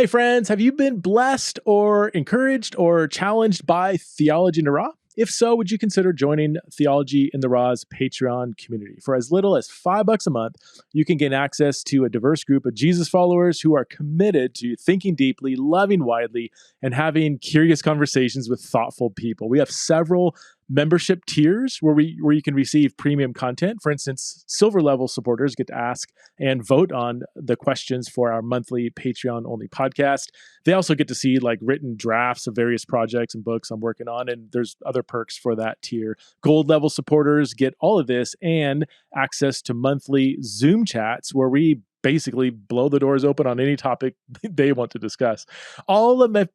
Hey friends, have you been blessed or encouraged or challenged by Theology in the Raw? If so, would you consider joining Theology in the Raw's Patreon community? For as little as $5 a month, you can gain access to a diverse group of Jesus followers who are committed to thinking deeply, loving widely, and having curious conversations with thoughtful people. We have several membership tiers where you can receive premium content. For instance, silver level supporters get to ask and vote on the questions for our monthly Patreon only podcast. They also get to see like written drafts of various projects and books I'm working on, and there's other perks for that tier. Gold level supporters get all of this and access to monthly Zoom chats where we basically blow the doors open on any topic they want to discuss. All of my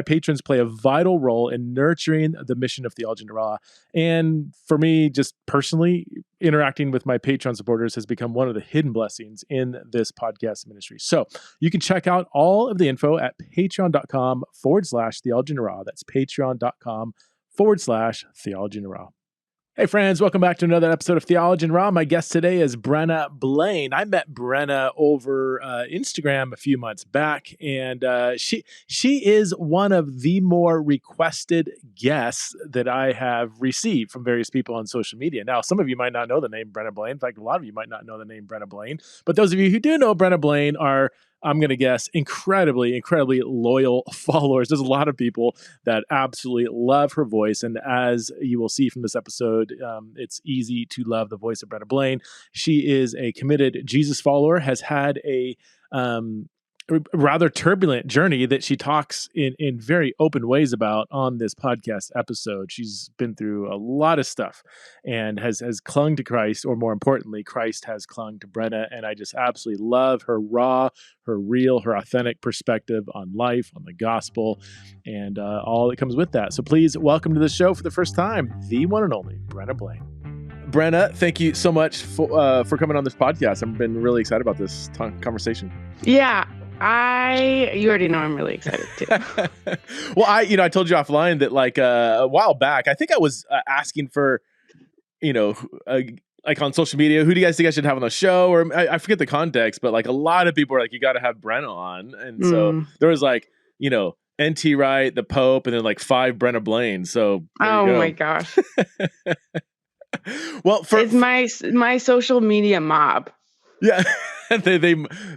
patrons play a vital role in nurturing the mission of Theology in the Raw. And for me, just personally, interacting with my Patreon supporters has become one of the hidden blessings in this podcast ministry. So you can check out all of the info at patreon.com/Theology in the Raw. That's patreon.com/Theology in the Raw. Hey friends, welcome back to another episode of Theology and Raw. My guest today is Brenna Blain. I met Brenna over Instagram a few months back, and she is one of the more requested guests that I have received from various people on social media. Now, some of you might not know the name Brenna Blain. In fact, a lot of you might not know the name Brenna Blain. But those of you who do know Brenna Blain are, I'm going to guess, incredibly loyal followers. There's a lot of people that absolutely love her voice. And as you will see from this episode, it's easy to love the voice of Brenna Blain. She is a committed Jesus follower, has had a rather turbulent journey that she talks in very open ways about on this podcast episode. She's been through a lot of stuff and has clung to Christ, or more importantly, Christ has clung to Brenna. And I just absolutely love her raw, her real, her authentic perspective on life, on the gospel, and all that comes with that. So please welcome to the show for the first time, the one and only Brenna Blain. Brenna, thank you so much for coming on this podcast. I've been really excited about this conversation. Yeah. You already know I'm really excited too. Well, I told you offline that like a while back, I think I was asking for, like on social media, who do you guys think I should have on the show? Or I forget the context, but like a lot of people were like, you got to have Brenna on. And so there was like, NT Wright, the Pope, and then like 5 Brenna Blain. So oh my gosh. Well, it's my social media mob. Yeah.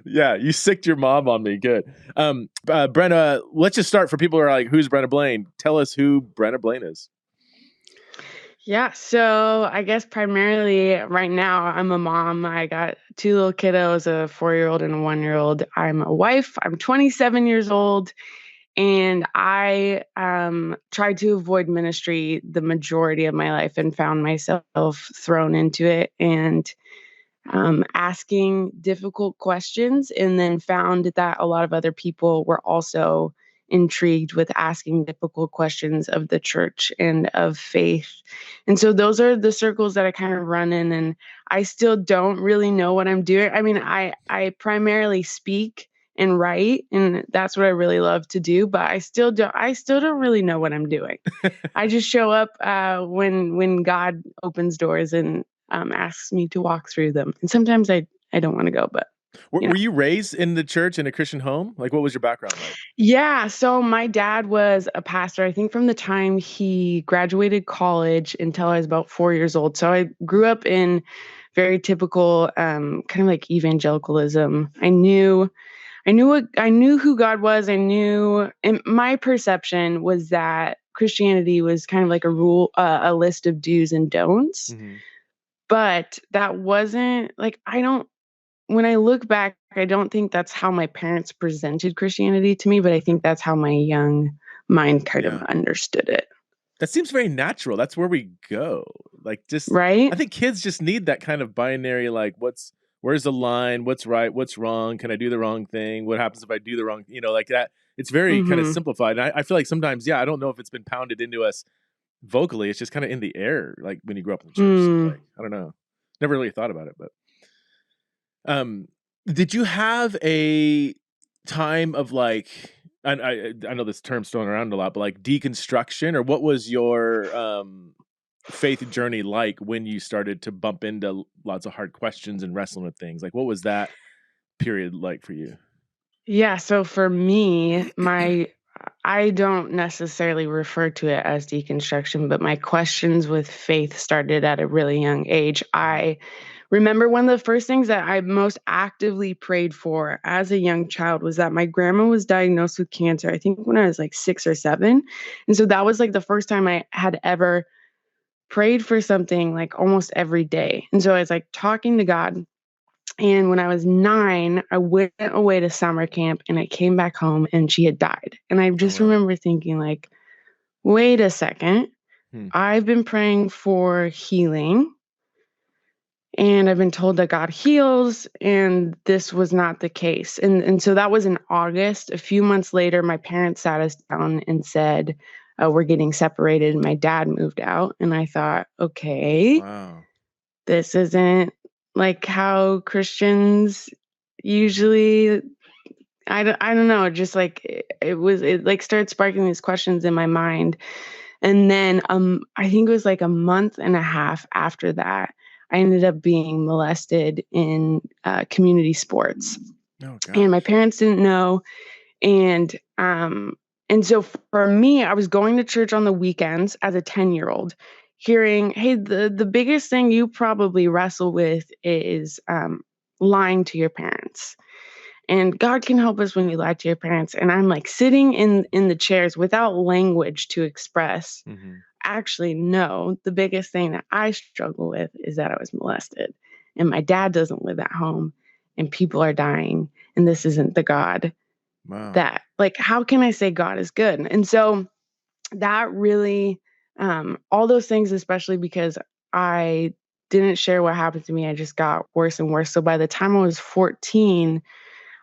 You sicked your mom on me. Good. Brenna, let's just start for people who are like, who's Brenna Blain? Tell us who Brenna Blain is. Yeah. So I guess primarily right now I'm a mom. I got 2 little kiddos, a 4-year-old and a 1-year-old. I'm a wife. I'm 27 years old. And I tried to avoid ministry the majority of my life and found myself thrown into it and asking difficult questions, and then found that a lot of other people were also intrigued with asking difficult questions of the church and of faith. And so those are the circles that I kind of run in, and I still don't really know what I'm doing. I mean, I primarily speak and write, and that's what I really love to do, but I still don't really know what I'm doing. I just show up when God opens doors and asks me to walk through them. And sometimes I don't want to go, but were you raised in the church in a Christian home? Like, what was your background like? Yeah. So my dad was a pastor, I think from the time he graduated college until I was about 4 years old. So I grew up in very typical, kind of like evangelicalism. I knew who God was. I knew, and my perception was that Christianity was kind of like a list of do's and don'ts. Mm-hmm. But that wasn't like, when I look back, I don't think that's how my parents presented Christianity to me, but I think that's how my young mind kind of understood it. That seems very natural. That's where we go. Like, just, right? I think kids just need that kind of binary, like, where's the line? What's right? What's wrong? Can I do the wrong thing? What happens if I do the wrong, like that? It's very kind of simplified. And I feel like sometimes, I don't know if it's been pounded into us vocally. It's just kind of in the air, like when you grew up in the church. So, like, I don't know. Never really thought about it, but did you have a time of like, I know this term's thrown around a lot, but like deconstruction, or what was your faith journey like when you started to bump into lots of hard questions and wrestling with things? Like, what was that period like for you? Yeah, so for me, I don't necessarily refer to it as deconstruction, but my questions with faith started at a really young age. I remember one of the first things that I most actively prayed for as a young child was that my grandma was diagnosed with cancer, I think when I was like 6 or 7. And so that was like the first time I had ever prayed for something like almost every day. And so I was like talking to God. And when I was 9, I went away to summer camp and I came back home and she had died. And I Oh just wow. remember thinking like, wait a second. Hmm. I've been praying for healing and I've been told that God heals, and this was not the case. And so that was in August. A few months later, my parents sat us down and said, we're getting separated. And my dad moved out. And I thought, okay, Wow. this isn't like how Christians Mhm. usually, I don't know, just like it like started sparking these questions in my mind. And then I think it was like a month and a half after that, I ended up being molested in community sports. Oh And my gosh. parents didn't know. And so for me, I was going to church on the weekends as a 10-year-old, hearing, hey, the biggest thing you probably wrestle with is lying to your parents. And God can help us when you lie to your parents. And I'm like sitting in the chairs without language to express. Hmm. Actually, no, the biggest thing that I struggle with is that I was molested. And my dad doesn't live at home and people are dying. And this isn't the God Wow. that, like, how can I say God is good? And so that really, all those things, especially because I didn't share what happened to me, I just got worse and worse. So by the time I was 14,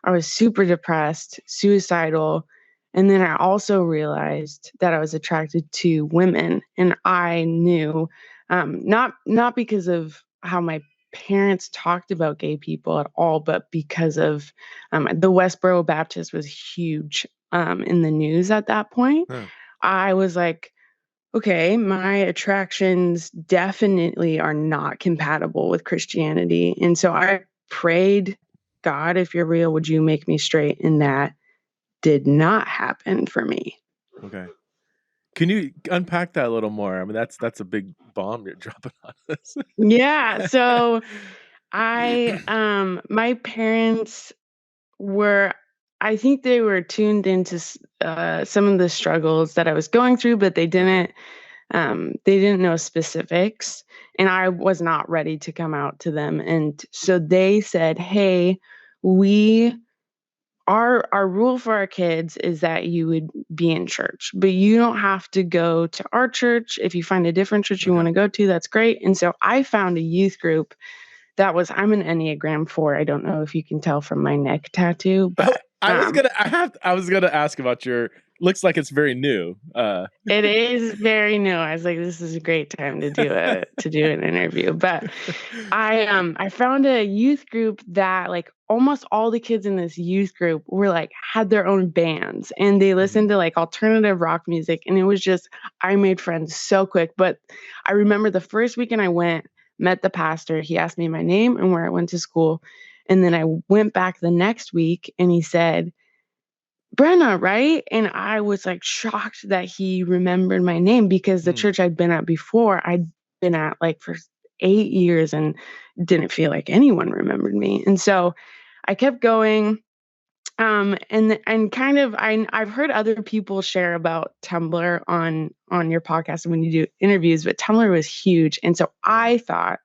I was super depressed, suicidal. And then I also realized that I was attracted to women. And I knew, not because of how my parents talked about gay people at all, but because of the Westboro Baptist was huge in the news at that point. Huh. I was like, okay, my attractions definitely are not compatible with Christianity. And so I prayed, God, if you're real, would you make me straight? And that did not happen for me. Okay. Can you unpack that a little more? I mean, that's a big bomb you're dropping on us. Yeah. So my parents were, I think they were tuned into some of the struggles that I was going through, but Okay. they didn't know specifics, and I was not ready to come out to them. And so they said, hey, we our rule for our kids is that you would be in church, but you don't have to go to our church. If you find a different church you Okay. want to go to, that's great. And so I found a youth group that was, I'm an Enneagram 4. I don't know if you can tell from my neck tattoo, Oh, but I was gonna ask about your. Looks like it's very new. it is very new. I was like, this is a great time to do an interview. But I found a youth group that, like, almost all the kids in this youth group were like had their own bands and they listened Mhm. to like alternative rock music, and it was just, I made friends so quick. But I remember the first weekend I went, met the pastor, he asked me my name and where I went to school. And then I went back the next week and he said, Brenna, right? And I was like shocked that he remembered my name because the Mm. church I'd been at before, I'd been at like for 8 years and didn't feel like anyone remembered me. And so I kept going. And kind of I've heard other people share about Tumblr on your podcast when you do interviews, but Tumblr was huge. And so Yeah. I thought,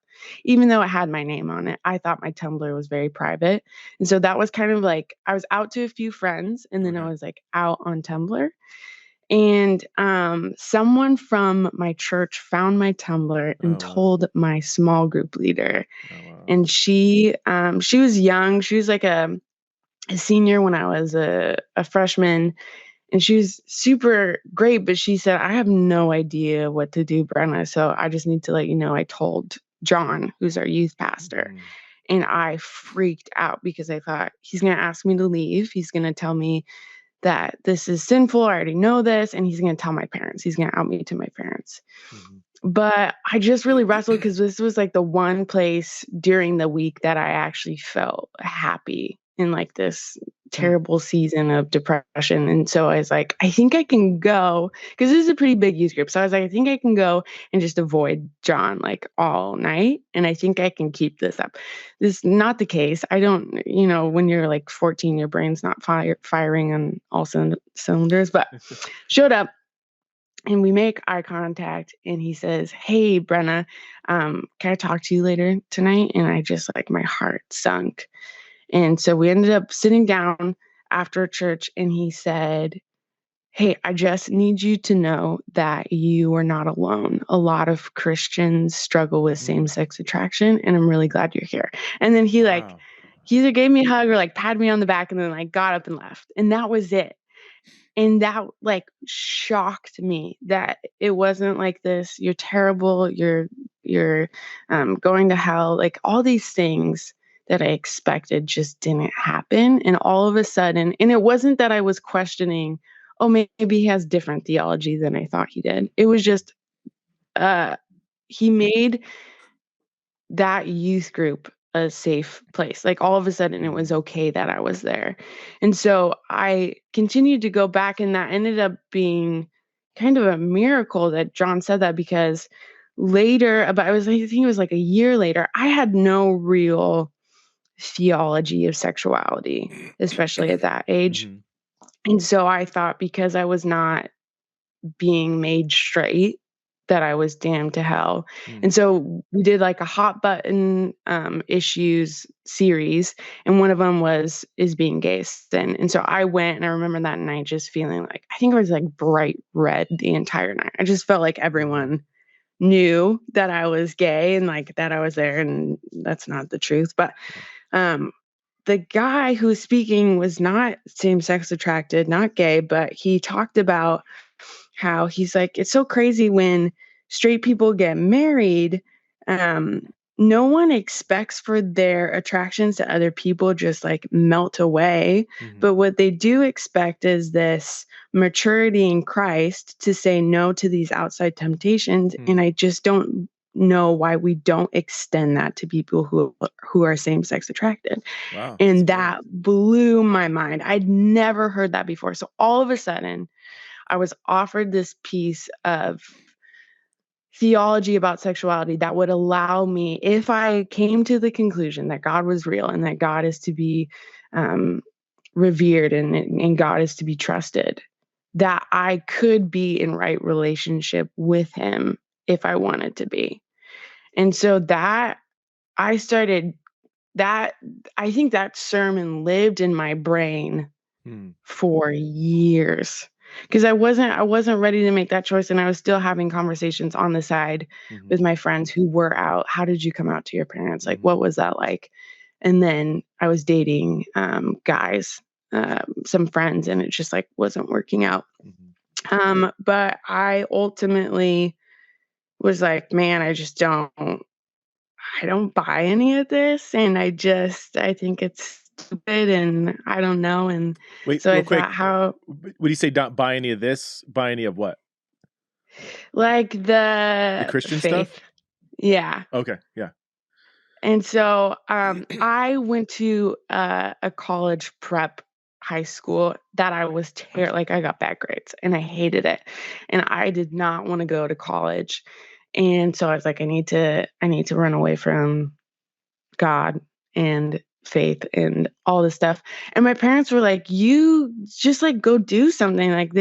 even though it had my name on it, I thought my Tumblr was very private. And so that was kind of like I was out to a few friends and then I Okay. was like out on Tumblr. And someone from my church found my Tumblr and Oh wow. told my small group leader. Oh wow. And she was young. She was like a senior when I was a freshman, and she was super great, but she said, I have no idea what to do, Brenna. So I just need to let you know I told John, who's our youth pastor. Mhm. And I freaked out because I thought he's going to ask me to leave. He's going to tell me that this is sinful. I already know this. And he's going to tell my parents. He's going to out me to my parents. Mhm. But I just really wrestled because this was like the one place during the week that I actually felt happy in like this terrible season of depression. And so I was like, I think I can go, because this is a pretty big youth group. So I was like, I think I can go and just avoid John like all night. And I think I can keep this up. This is not the case. I don't, when you're like 14, your brain's not firing on all cylinders, but showed up. And we make eye contact, and he says, "Hey, Brenna, can I talk to you later tonight?" And I just like, my heart sunk. And so we ended up sitting down after church, and he said, "Hey, I just need you to know that you are not alone. A lot of Christians struggle with same-sex attraction, and I'm really glad you're here." And then he either gave me a hug or like patted me on the back and then like got up and left. And that was it. And that like shocked me that it wasn't like this, you're terrible, you're going to hell, like all these things that I expected just didn't happen. And all of a sudden, and it wasn't that I was questioning, oh, maybe he has different theology than I thought he did. It was just he made that youth group a safe place. Like all of a sudden it was okay that I was there. And so I continued to go back, and that ended up being kind of a miracle that John said that, because later, I think it was like a year later, I had no real theology of sexuality, especially at that age. And so I thought, because I was not being made straight, that I was damned to hell. And so we did like a hot button issues series, and one of them is being gay sin. And so I went, and I remember that night just feeling like, I think I was like bright red the entire night. I just felt like everyone knew that I was gay and like that I was there, and that's not the truth. But the guy who was speaking was not same-sex attracted, not gay, but he talked about how he's like, it's so crazy when straight people get married, no one expects for their attractions to other people just like melt away. But what they do expect is this maturity in Christ to say no to these outside temptations. And I just don't know why we don't extend that to people who are same-sex attracted. Wow. And that blew my mind. I'd never heard that before. So all of a sudden, I was offered this piece of theology about sexuality that would allow me, if I came to the conclusion that God was real and that God is to be revered and God is to be trusted, that I could be in right relationship with him if I wanted to be. And so that I started that, I think that sermon lived in my brain for years, because I wasn't ready to make that choice, and I was still having conversations on the side with my friends who were out. How did you come out to your parents? Like, what was that like? And then I was dating guys, some friends, and it just like wasn't working out. But I ultimately was like, man, I don't buy any of this, and I think it's stupid, and I don't know. And Wait, so real I quick, thought, would you say don't buy any of this? Buy any of what? like The the Christian faith. stuff? Yeah. Okay, yeah. And so I went to a college prep high school that I was like, I got bad grades and I hated it. And I did not want to go to college. And so I was like, I need to run away from God and faith and all this stuff. And my parents were like, you just like go do something. Like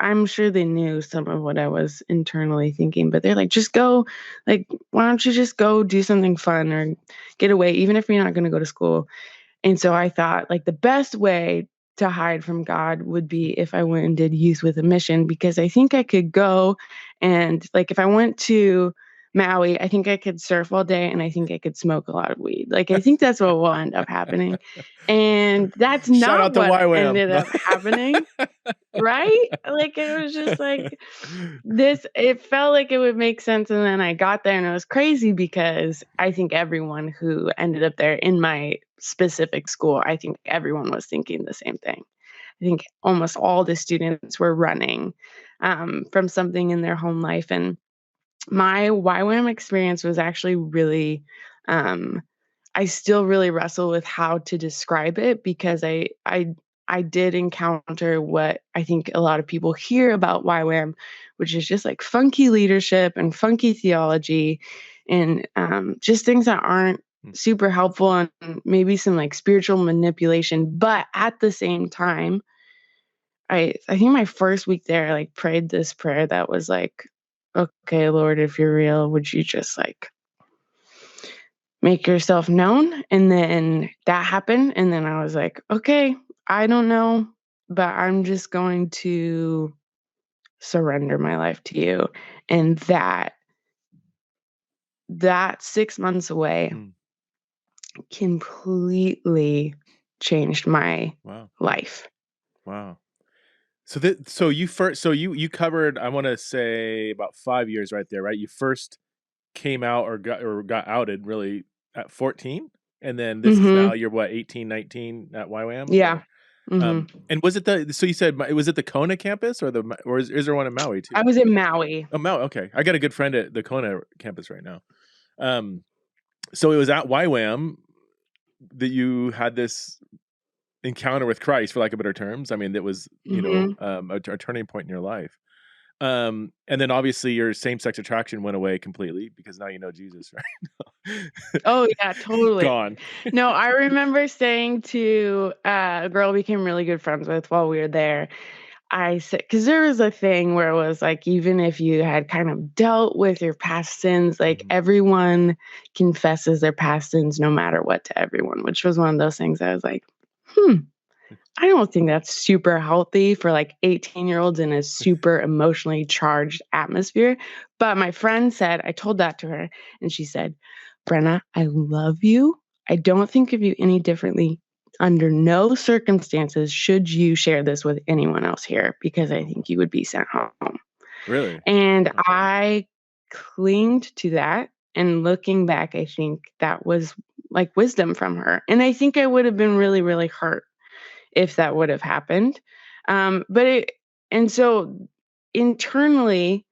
I'm sure they knew some of what I was internally thinking, but they're like, just go, like, why don't you just go do something fun or get away, even if you're not going to go to school. And so I thought, like, the best way to hide from God would be if I went and did youth with a mission, because I think I could go and, like, if I went to Maui, I think I could surf all day and I think I could smoke a lot of weed. Like, I think that's what will end up happening. And that's Shout not out to what YWAM. ended up happening. Right? Like, it was just like it felt like it would make sense. And then I got there and it was crazy, because I think everyone who ended up there in my specific school, I think everyone was thinking the same thing. I think almost all the students were running from something in their home life. And my YWAM experience was actually really I still really wrestle with how to describe it, because I did encounter what I think a lot of people hear about YWAM, which is just like funky leadership and funky theology, and just things that aren't super helpful, and maybe some like spiritual manipulation. But at the same time, I think my first week there, I like prayed this prayer that was like, okay, Lord, if you're real, would you just like make yourself known? And then that happened. And then I was like, okay, I don't know, but I'm just going to surrender my life to you. And that 6 months away completely changed my Wow. life. Wow. So you covered, I want to say, about 5 years right there, right? You first came out or got outed really at 14, and then this is now you're what, 18, 19 at YWAM? Yeah. And was it so you said, was it the Kona campus or is there one in Maui too? I was in Maui. Oh, Maui. Okay. I got a good friend at the Kona campus right now. So it was at YWAM that you had this encounter with Christ, for lack of better terms. I mean, that was, a turning point in your life. And then obviously your same-sex attraction went away completely because now you know Jesus, right? Oh yeah, totally. Gone. No, I remember saying to a girl we became really good friends with while we were there, I said, because there was a thing where it was like, even if you had kind of dealt with your past sins, like everyone confesses their past sins no matter what to everyone, which was one of those things I was like, I don't think that's super healthy for like 18-year-olds in a super emotionally charged atmosphere. But my friend said, I told that to her, and she said, Brenna, I love you. I don't think of you any differently. Under no circumstances should you share this with anyone else here, because I think you would be sent home. Really? And I clinged to that. And looking back, I think that was like wisdom from her. And I think I would have been really, really hurt if that would have happened. And so internally,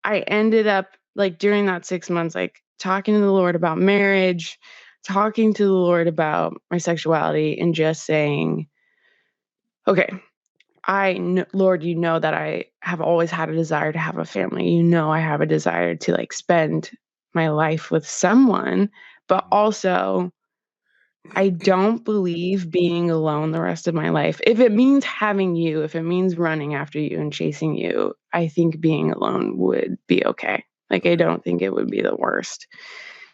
I ended up like during that 6 months, like talking to the Lord about marriage, talking to the Lord about my sexuality, and just saying, okay, Lord, you know that I have always had a desire to have a family. You know, I have a desire to like spend my life with someone, but also I don't believe being alone the rest of my life. If it means having you, if it means running after you and chasing you, I think being alone would be okay. Like, I don't think it would be the worst.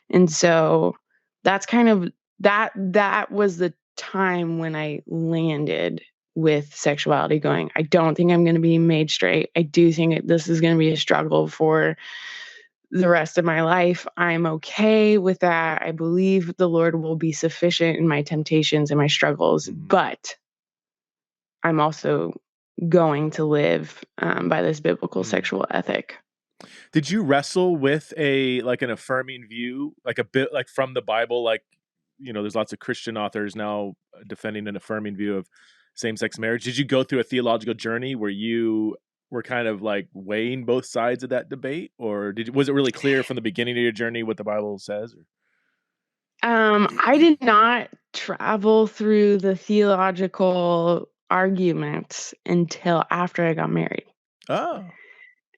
And so that's kind of that was the time when I landed with sexuality going, I don't think I'm going to be made straight. I do think this is going to be a struggle for the rest of my life. I'm okay with that. I believe the Lord will be sufficient in my temptations and my struggles, but I'm also going to live by this biblical sexual ethic. Did you wrestle with an affirming view, like a bit like from the Bible? Like, there's lots of Christian authors now defending an affirming view of same-sex marriage. Did you go through a theological journey where you were kind of like weighing both sides of that debate, or was it really clear from the beginning of your journey what the Bible says? I did not travel through the theological arguments until after I got married. Oh.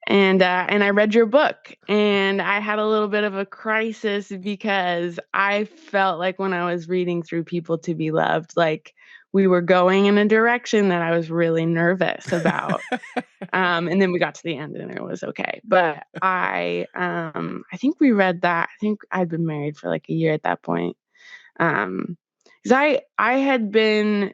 And I read your book, and I had a little bit of a crisis because I felt like when I was reading through People to Be Loved, like we were going in a direction that I was really nervous about. And then we got to the end and it was okay. But I think we read that. I think I'd been married for like a year at that point. Because I had been,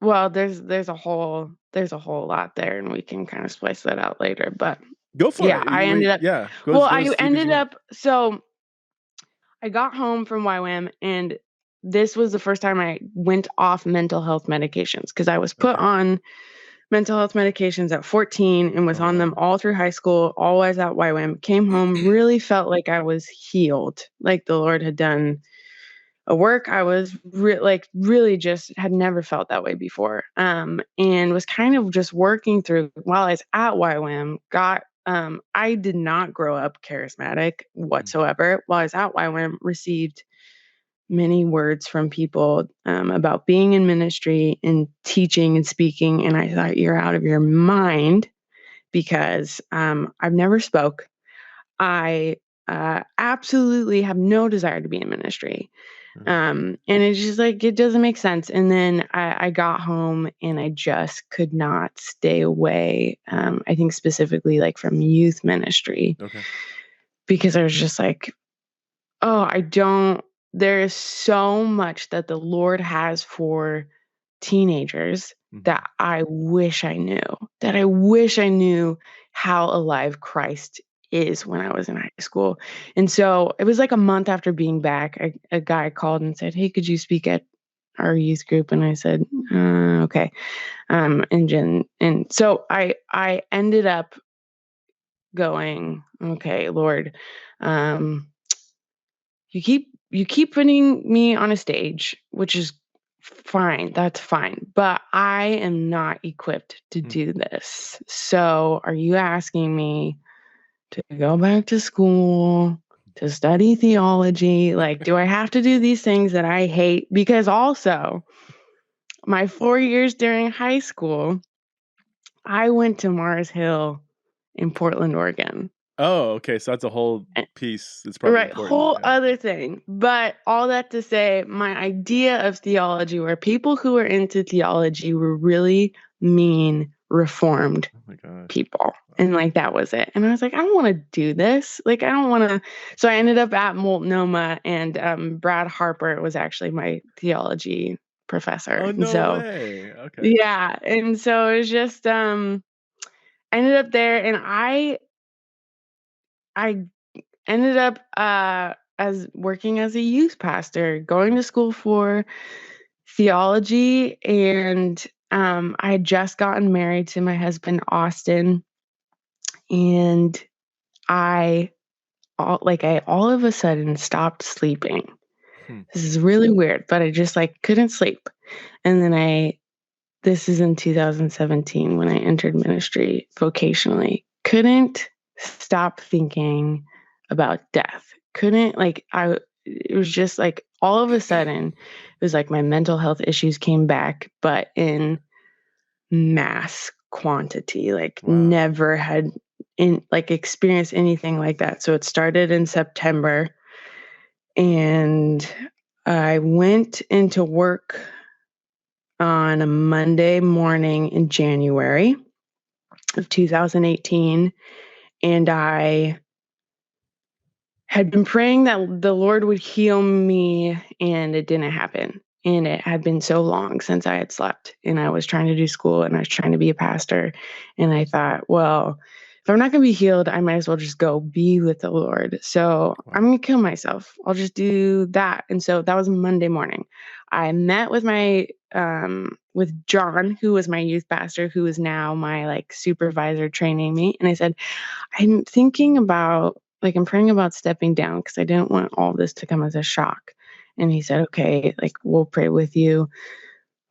well, there's a whole lot there, and we can kind of splice that out later. But go for it. I ended up. Yeah. I ended up. So I got home from YWAM, and this was the first time I went off mental health medications, because I was put on mental health medications at 14 and was on them all through high school, always at YWAM. Came home, really felt like I was healed, like the Lord had done a work. I was really just had never felt that way before. And was kind of just working through while I was at YWAM, got I did not grow up charismatic whatsoever. While I was out, I received many words from people about being in ministry and teaching and speaking. And I thought, you're out of your mind, because I've never spoke. I absolutely have no desire to be in ministry. And it's just like, it doesn't make sense. And then I got home and I just could not stay away. I think specifically like from youth ministry, Okay. because I was just like, there is so much that the Lord has for teenagers that I wish I knew how alive Christ is when I was in high school. And so it was like a month after being back, a guy called and said, "Hey, could you speak at our youth group?" And I said, "Okay." And so I ended up going, "Okay, Lord, you keep putting me on a stage, which is fine. That's fine. But I am not equipped to do this. So are you asking me to go back to school to study theology? Like, do I have to do these things that I hate?" Because also, my 4 years during high school, I went to Mars Hill in Portland, Oregon. Oh, okay. So that's a whole piece. It's probably Right, important. whole other thing. But all that to say, my idea of theology were people who were into theology were really mean, reformed Oh my gosh. people. And like, that was it. And I was like, I don't want to do this. Like, I don't want to. So I ended up at Multnomah, and Brad Harper was actually my theology professor. Oh, And no so, way. Okay. yeah. And so it was just, I ended up there, and I ended up as working as a youth pastor, going to school for theology, and I had just gotten married to my husband Austin, and I all of a sudden stopped sleeping. This is really weird, but I just like couldn't sleep. And then this is in 2017 when I entered ministry vocationally. Couldn't stop thinking about death. It was just like all of a sudden, it was like my mental health issues came back, but in mass quantity, like never had experienced anything like that. So it started in September, and I went into work on a Monday morning in January of 2018, and I had been praying that the Lord would heal me, and it didn't happen. And it had been so long since I had slept, and I was trying to do school, and I was trying to be a pastor. And I thought, well, if I'm not going to be healed, I might as well just go be with the Lord. So I'm going to kill myself. I'll just do that. And so that was Monday morning. I met with with John, who was my youth pastor, who is now my supervisor training me. And I said, I'm praying about stepping down because I didn't want all this to come as a shock. And he said, okay, we'll pray with you.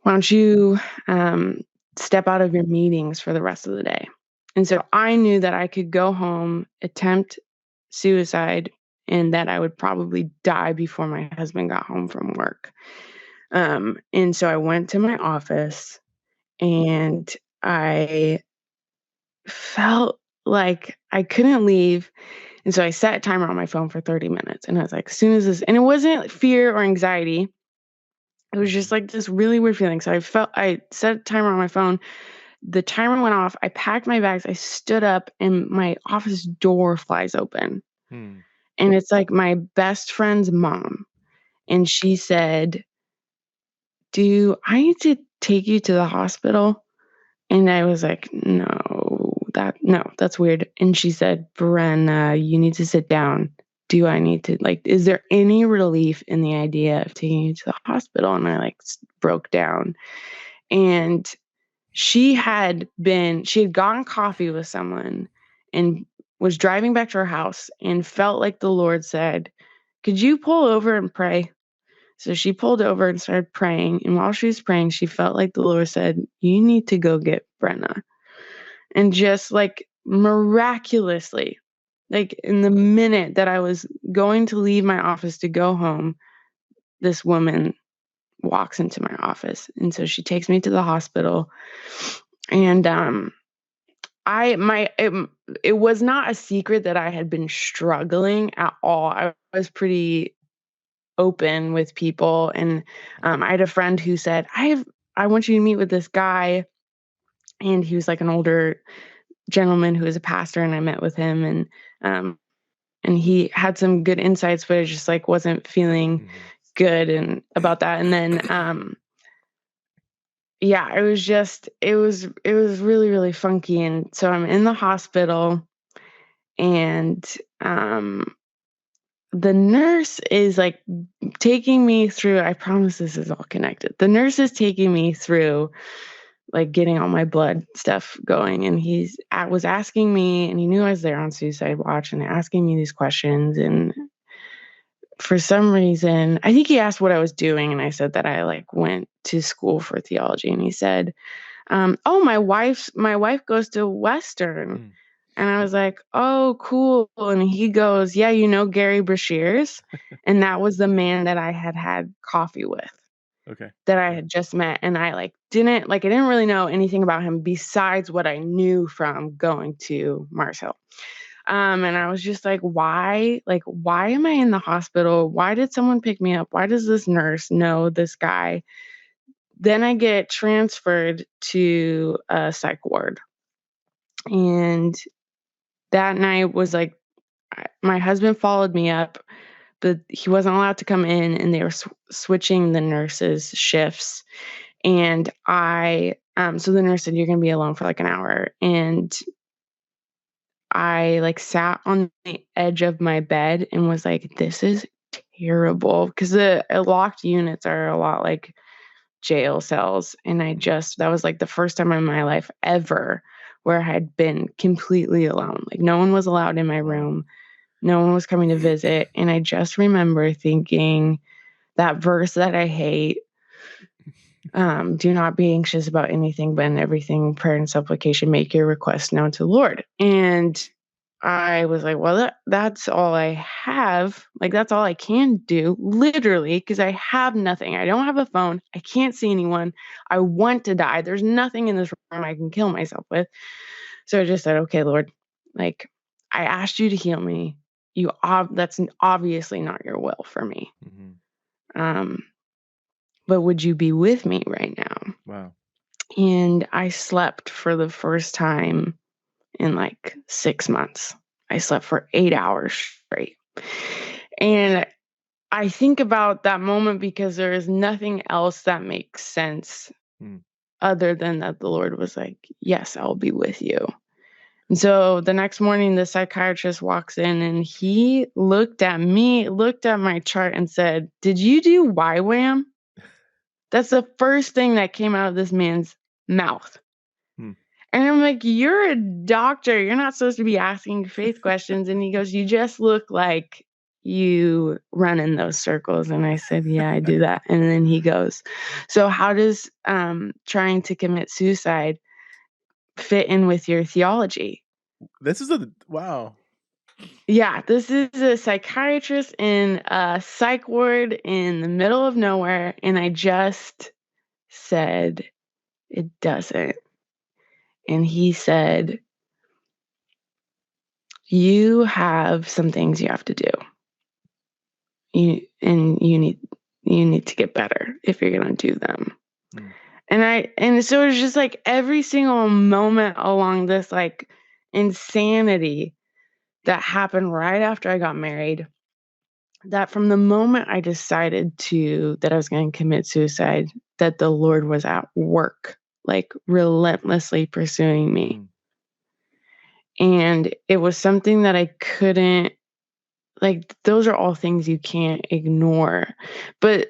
Why don't you step out of your meetings for the rest of the day? And so I knew that I could go home, attempt suicide, and that I would probably die before my husband got home from work. And so I went to my office, and I felt like I couldn't leave. And so I set a timer on my phone for 30 minutes. And I was like, as soon as this, and it wasn't fear or anxiety. It was just like this really weird feeling. So I set a timer on my phone. The timer went off. I packed my bags. I stood up, and my office door flies open. And it's like my best friend's mom. And she said, "Do I need to take you to the hospital?" And I was like, no, that's weird. And she said, "Brenna, you need to sit down. Do I need to, is there any relief in the idea of taking you to the hospital?" And I broke down. And she had gotten coffee with someone and was driving back to her house and felt like the Lord said, "Could you pull over and pray?" So she pulled over and started praying. And while she was praying, she felt like the Lord said, "You need to go get Brenna." And just miraculously, like in the minute that I was going to leave my office to go home, this woman walks into my office. And so she takes me to the hospital. And it was not a secret that I had been struggling at all. I was pretty open with people, and I had a friend who said, I want you to meet with this guy. And he was like an older gentleman who was a pastor, and I met with him, and he had some good insights, but I just like wasn't feeling good and about that. And then yeah, it was really, really funky. And so I'm in the hospital, and the nurse is like taking me through, I promise this is all connected. The nurse is taking me through like getting all my blood stuff going. And was asking me, and he knew I was there on suicide watch, and asking me these questions. And for some reason, I think he asked what I was doing. And I said that I like went to school for theology. And he said, oh, my wife goes to Western. And I was like, oh, cool. And he goes, yeah, you know Gary Brashears? And that was the man that I had coffee with. Okay. That I had just met. And I didn't really know anything about him besides what I knew from going to Mars Hill. And I was just like, why am I in the hospital? Why did someone pick me up? Why does this nurse know this guy? Then I get transferred to a psych ward. And that night was like, my husband followed me up, but he wasn't allowed to come in, and they were switching the nurses' shifts. And so the nurse said, you're going to be alone for like an hour. And I like sat on the edge of my bed and was like, this is terrible, because the locked units are a lot like jail cells. And that was like the first time in my life ever where I had been completely alone. Like no one was allowed in my room. No one was coming to visit. And I just remember thinking that verse that I hate, do not be anxious about anything, but in everything, prayer and supplication, make your requests known to the Lord. And I was like, well, that's all I have. Like, that's all I can do, literally, because I have nothing. I don't have a phone. I can't see anyone. I want to die. There's nothing in this room I can kill myself with. So I just said, okay, Lord, like, I asked you to heal me. That's obviously not your will for me. But would you be with me right now? Wow. And I slept for the first time in like 6 months. I slept for 8 hours straight. And I think about that moment because there is nothing else that makes sense other than that the Lord was like, yes, I'll be with you. And so the next morning, the psychiatrist walks in, and he looked at my chart and said, did you do YWAM? That's the first thing that came out of this man's mouth. And I'm like, you're a doctor. You're not supposed to be asking faith questions. And he goes, you just look like you run in those circles. And I said, yeah, I do that. And then he goes, so how does trying to commit suicide fit in with your theology? Wow. Yeah, this is a psychiatrist in a psych ward in the middle of nowhere. And I just said, it doesn't. And he said, you have some things you have to do. You need to get better if you're going to do them. And so it was just like every single moment along this like insanity that happened right after I got married, that from the moment I decided that I was going to commit suicide, that the Lord was at work, like relentlessly pursuing me. And it was something that I couldn't, like, those are all things you can't ignore. But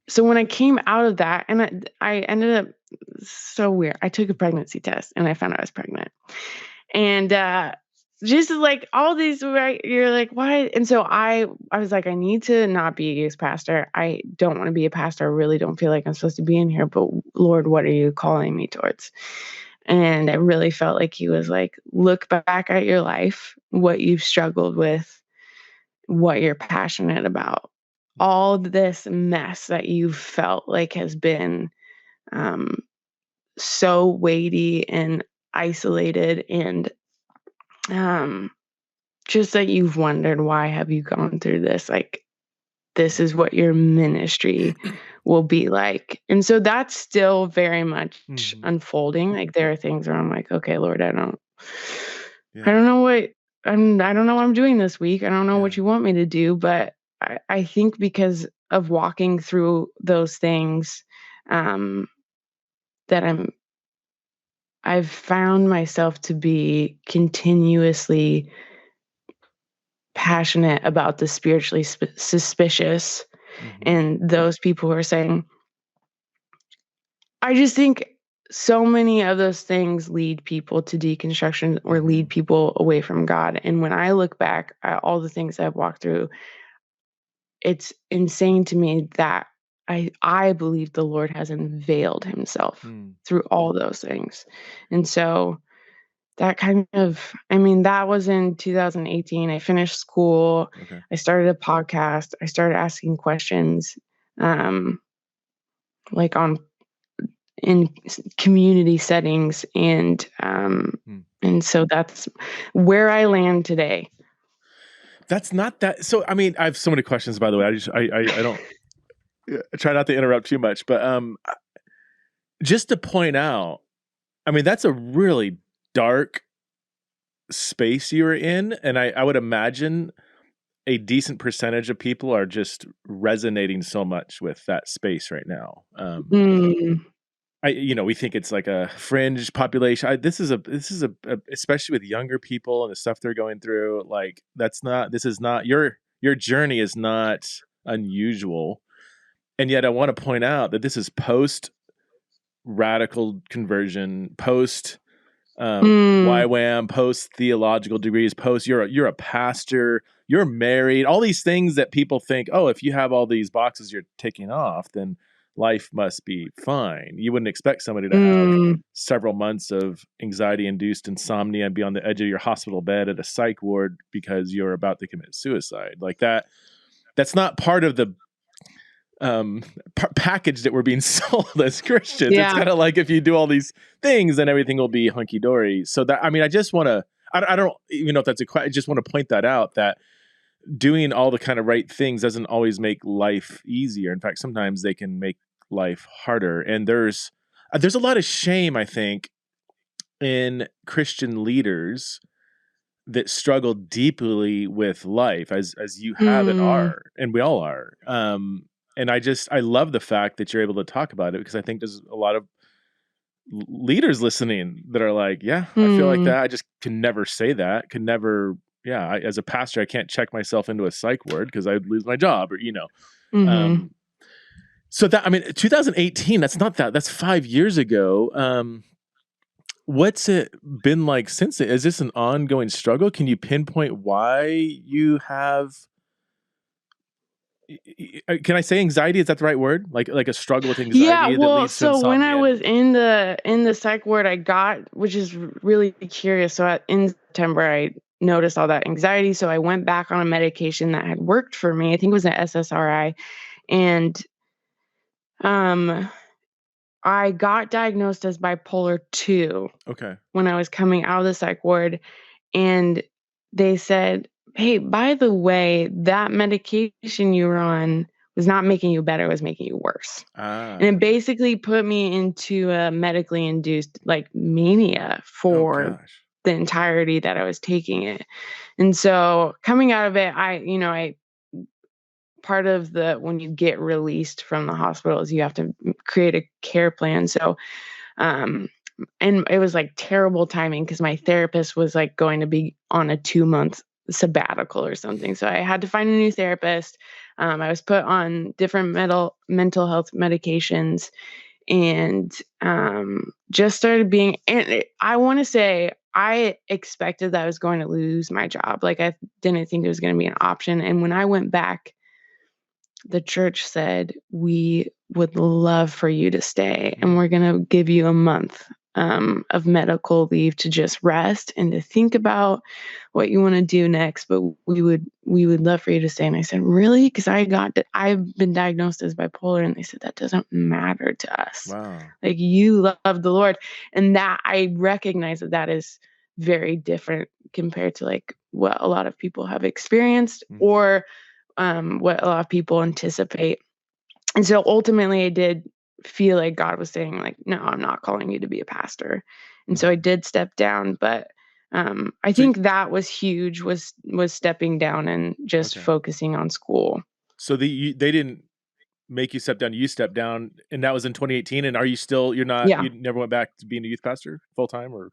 so when I came out of that, and I ended up, so weird, I took a pregnancy test and I found out I was pregnant. And just like all these, right, you're like, why? And so I was like, I need to not be a youth pastor. I don't want to be a pastor. I really don't feel like I'm supposed to be in here. But Lord, what are you calling me towards? And I really felt like he was like, look back at your life, what you've struggled with, what you're passionate about. All this mess that you've felt like has been um, so weighty and isolated, and just that you've wondered, why have you gone through this? Like, this is what your ministry will be like. And so that's still very much Mhm. unfolding. Like, there are things where I'm like, okay, Lord, I Yeah. don't know what I don't know what I'm doing this week. I don't know what Yeah. you want me to do, but I think because of walking through those things, um, that I've found myself to be continuously passionate about the spiritually suspicious, Mhm. and those people who are saying, I just think so many of those things lead people to deconstruction or lead Mhm. people away from God. And when I look back at all the things I've walked through, it's insane to me that I believe the Lord has unveiled himself Mm. through all those things. And so that kind of, I mean, that was in 2018. I finished school. Okay. I started a podcast. I started asking questions, um, like on in community settings, Mm. and so that's where I land today. That's not that. So, I mean, I have so many questions, by the way. I don't I try not to interrupt too much, but just to point out, I mean, that's a really dark space you were in, and I would imagine a decent percentage of people are just resonating so much with that space right now. Mm, We think it's like a fringe population. Especially with younger people and the stuff they're going through. Like, this is not your journey is not unusual, and yet I want to point out that this is post radical conversion, post mm, YWAM, post theological degrees, post you're a pastor, you're married, all these things that people think, oh, if you have all these boxes you're ticking off, then life must be fine. You wouldn't expect somebody to have mm, several months of anxiety induced insomnia and be on the edge of your hospital bed at a psych ward because you're about to commit suicide. Like that's not part of the package that we're being sold as Christians. It's yeah. kind of like, if you do all these things, then everything will be hunky dory. So that, I mean, I just want to, I don't even know if that's I just want to point that out, that doing all the kind of right things doesn't always make life easier. In fact, sometimes they can make life harder. And there's a lot of shame, I think, in Christian leaders that struggle deeply with life, as you have and Mm, are, and we all are. And I love the fact that you're able to talk about it, because I think there's a lot of leaders listening that are like, yeah, I feel like mm, that. I just can never say that. Can never. Yeah, as a pastor, I can't check myself into a psych ward because I'd lose my job, or mhm. Um, so that, I mean, 2018. That's 5 years ago. What's it been like since then? Is this an ongoing struggle? Can you pinpoint why you have? Can I say anxiety? Is that the right word? Like a struggle with Yeah, anxiety that well, leads to so when I insomnia? was in the psych ward, I got, which is really curious. So in September, I noticed all that anxiety. So I went back on a medication that had worked for me. I think it was an SSRI, and um, I got diagnosed as bipolar 2 Okay. when I was coming out of the psych ward, and they said, "Hey, by the way, that medication you were on was not making you better; it was making you worse." And it Okay. basically put me into a medically induced, like, mania Oh for gosh. the entirety that I was taking it. And so coming out of it, I part of the when you get released from the hospital is you have to create a care plan. So, um, and it was like terrible timing because my therapist was like going to be on a 2-month sabbatical or something. So I had to find a new therapist. I was put on different mental health medications, and just started being. And I want to say I expected that I was going to lose my job. Like, I didn't think it was going to be an option. And when I went back, the church said, "We would love for you to stay, and we're going to give you a month of medical leave to just rest and to think about what you want to do next, but we would love for you to stay. And I said, really? Because I've been diagnosed as bipolar, and they said that doesn't matter to us. Wow. Like, you love the Lord, and that I recognize that is very different compared to like what a lot of people have experienced or what a lot of people anticipate. And so ultimately I did feel like God was saying like, no, I'm not calling you to be a pastor. And so I did step down, but I So, think that was huge, was stepping down and just okay. focusing on school. So they didn't make you step down. You stepped down, and that was in 2018. And are you still? You're not. Yeah. You never went back to being a youth pastor full time, or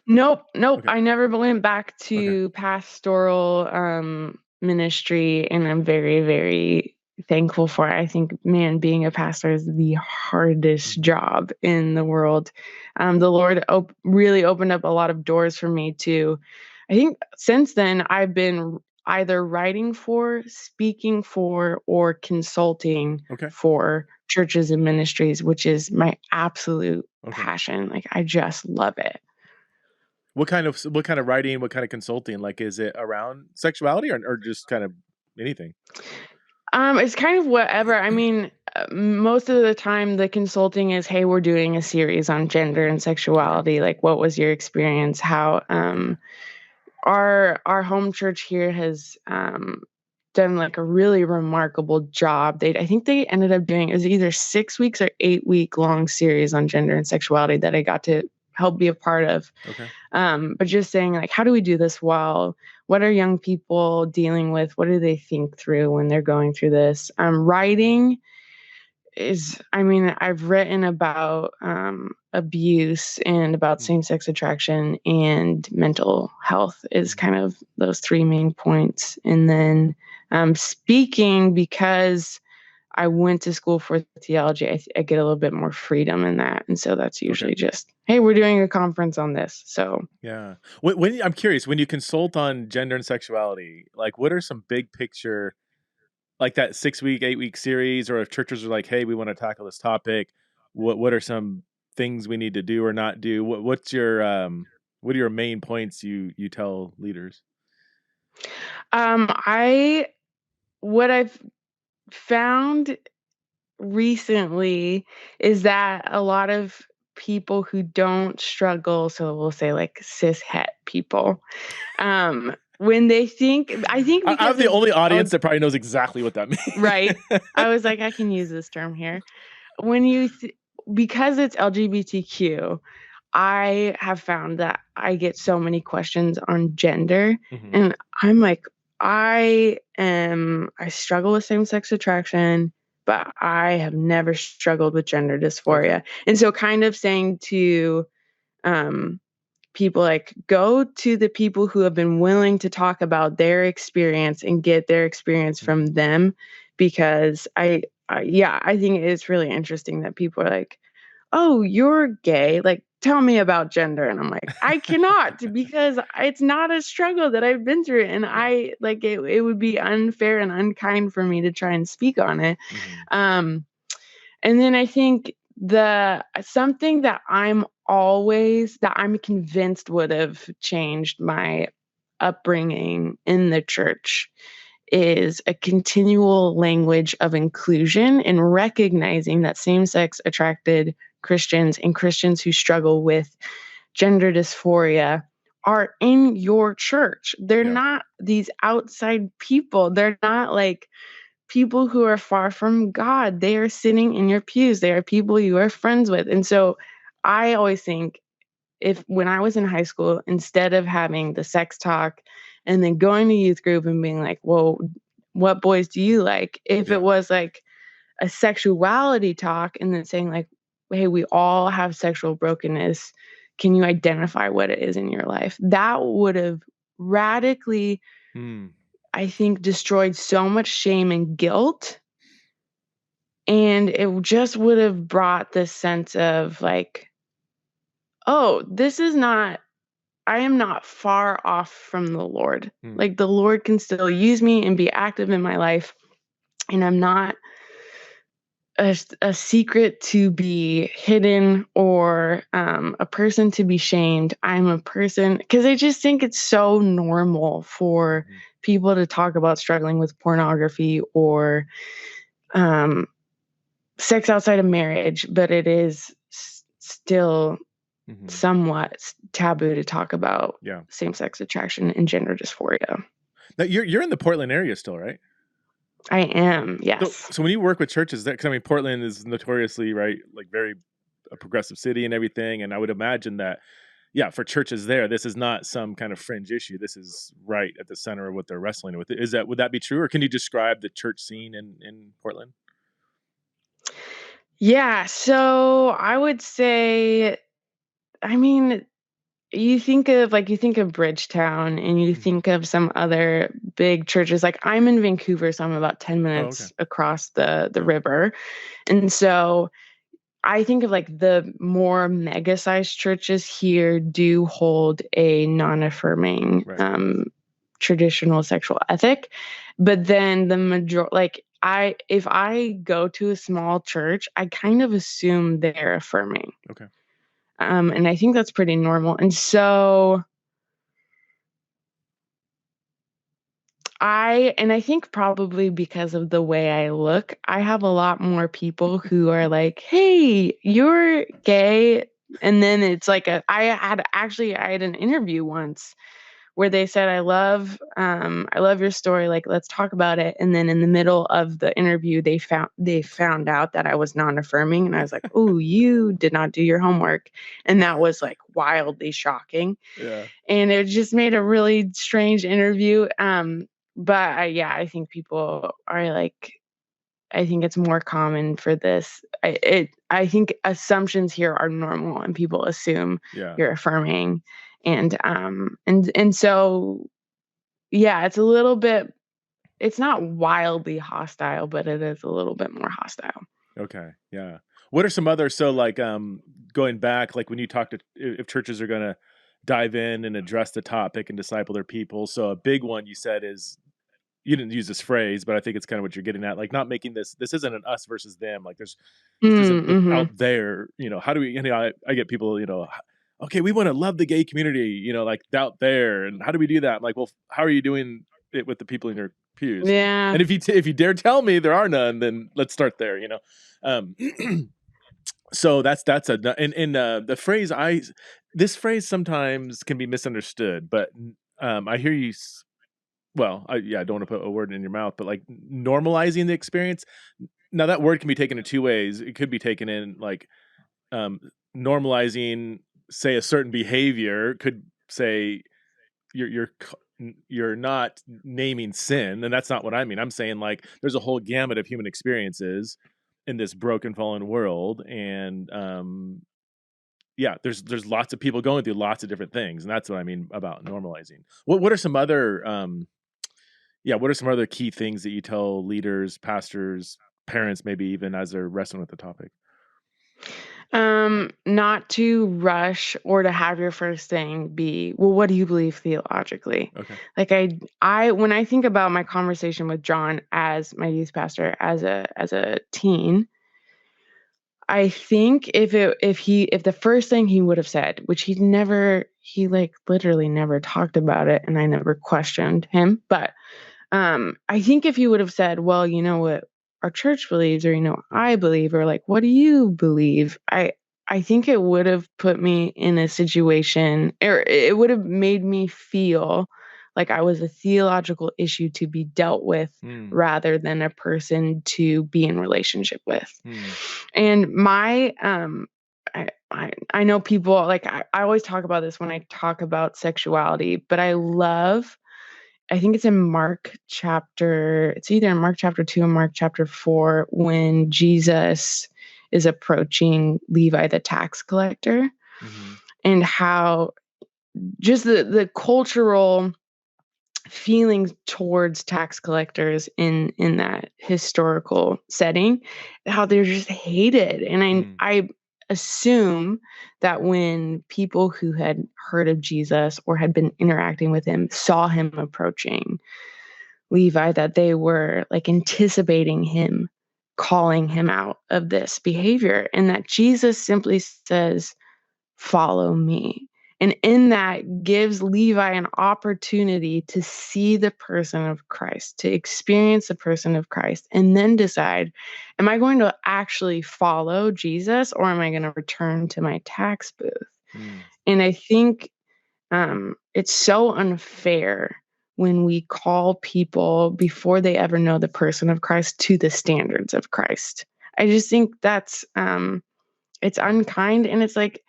Nope. okay, I never went back okay, to pastoral ministry, and I'm very, very thankful for it. I think, man, being a pastor is the hardest job in the world. The Lord really opened up a lot of doors for me too. I think since then I've been either writing for, speaking for, or consulting okay, for churches and ministries, which is my absolute okay. passion. Like, I just love it. What kind of writing? What kind of consulting? Like, is it around sexuality, or just kind of anything? It's kind of whatever. I mean, most of the time the consulting is, hey, we're doing a series on gender and Okay, sexuality. Like, what was your experience? How okay, our home church here has done like a really remarkable job. I think they ended up doing, it was either 6 weeks or 8 week long series on gender and sexuality that I got to help be a part of. okay, But just saying, like, how do we do this well? What are young people dealing with? What do they think through when they're going through this? Writing is, I mean, I've written about abuse and about mm, same-sex attraction, and mental health is mhm. kind of those three main points. And then speaking, because I went to school for theology, I get a little bit more freedom in that. And so that's Okay, usually just, hey, we're doing a conference on this. So yeah. I'm curious, when you consult on gender and sexuality, like, what are some big picture, like that 6 week, 8 week series, or if churches are like, hey, we want to tackle this topic, what are some things we need to do or not do? What are your main points you tell leaders? I what I've found recently is that a lot of people who don't struggle, so we'll say like cis het people, when they think, I think I'm because the of only audience that probably knows exactly what that right. means. I was like, I can use this term here. When because it's LGBTQ, I have found that I get so many questions on gender, Mhm. and I'm like, I struggle with same-sex attraction, but I have never struggled with gender Okay. dysphoria. And so kind of saying to um people, like, go to the people who have been willing to talk about their experience and get their experience from Mhm. them, because yeah, I think it's really interesting that people are like, "Oh, you're gay. Like, tell me about gender." And I'm like, "I cannot, because it's not a struggle that I've been through, and Yeah. I like it would be unfair and unkind for me to try and speak on it." Mhm. Um, and then I think the something that I'm convinced would have changed my upbringing in the church is a continual language of inclusion and recognizing that same-sex attracted Christians and Christians who struggle with gender dysphoria are in your church. They're Yeah. not these outside people. They're not like people who are far from God. They are sitting in your pews. They are people you are friends with. And so I always think, if when I was in high school, instead of having the sex talk and then going to youth group and being like, "Well, what boys do you like?" If it Yeah. was like a sexuality talk and then saying like, "Hey, we all have sexual brokenness. Can you identify what it is in your life?" That would have radically, Mm. I think, destroyed so much shame and guilt, and it just would have brought this sense of like, "Oh, this is not I am not far off from the Lord. Mm. Like, the Lord can still use me and be active in my life, and I'm not a secret to be hidden or a person to be shamed. I'm a person, because I just think it's so normal for people to talk about struggling with pornography or sex outside of marriage, but it is still somewhat taboo to talk about same-sex attraction and gender dysphoria. Now, you're in the Portland area still, right? I am, yes. So when you work with churches, because I mean, Portland is notoriously, right, like very a progressive city and everything, and I would imagine that, yeah, for churches there, this is not some kind of fringe issue. This is right at the center of what they're wrestling with. Would that be true, or can you describe the church scene in Portland? Yeah, so I would say, I mean, you think of Bridgetown and you think of some other big churches. Like, I'm in Vancouver, so I'm about 10 minutes across the river. And so I think of like the more mega-sized churches here do hold a non-affirming traditional sexual ethic. But then if I go to a small church, I kind of assume they're affirming. Okay. And I think that's pretty normal. And so I think probably because of the way I look, I have a lot more people who are like, "Hey, you're gay." And then it's like I had an interview once where they said, I love your story. Like, let's talk about it." And then in the middle of the interview, they found out that I was non-affirming. And I was like, "Oh, you did not do your homework." And that was like wildly shocking. Yeah. And it just made a really strange interview. But I think people are like, I think it's more common for this. I think assumptions here are normal, and people assume you're affirming, and so it's a little bit. It's not wildly hostile, but it is a little bit more hostile. Okay, yeah. What are some other going back, like when you talk to if churches are going to dive in and address the topic and disciple their people? So a big one you said is, you didn't use this phrase, but I think it's kind of what you're getting at. Like, not making this isn't an us versus them. Like, this isn't out there. How do we? I get people. Okay, we want to love the gay community. Like out there, and how do we do that? I'm like, well, how are you doing it with the people in your pews? Yeah. And if you dare tell me there are none, then let's start there. So that's the phrase. This phrase sometimes can be misunderstood, but I hear you. Well, I don't want to put a word in your mouth, but like normalizing the experience. Now that word can be taken in two ways. It could be taken in like normalizing, say, a certain behavior. Could say you're not naming sin, and that's not what I mean. I'm saying like there's a whole gamut of human experiences in this broken, fallen world, and there's lots of people going through lots of different things, and that's what I mean about normalizing. What are some other what are some other key things that you tell leaders, pastors, parents, maybe even as they're wrestling with the topic? Not to rush or to have your first thing be, well, what do you believe theologically? Okay. Like when I think about my conversation with John as my youth pastor as a teen, I think if the first thing he would have said, which he like literally never talked about it, and I never questioned him, but I think if he would have said, well, you know what our church believes, or I believe, or like, what do you believe? I think it would have put me in a situation, or it would have made me feel like I was a theological issue to be dealt with rather than a person to be in relationship with. And my I know people like I always talk about this when I talk about sexuality, but I think it's in it's either in Mark chapter 2 or Mark chapter 4, when Jesus is approaching Levi the tax collector, and how just the cultural feelings towards tax collectors in that historical setting, how they're just hated. And I assume that when people who had heard of Jesus or had been interacting with him saw him approaching Levi, that they were like anticipating him calling him out of this behavior, and that Jesus simply says, "Follow me." And in that gives Levi an opportunity to see the person of Christ, to experience the person of Christ, and then decide, am I going to actually follow Jesus, or am I going to return to my tax booth? And I think it's so unfair when we call people before they ever know the person of Christ to the standards of Christ. I just think that's it's unkind, and it's like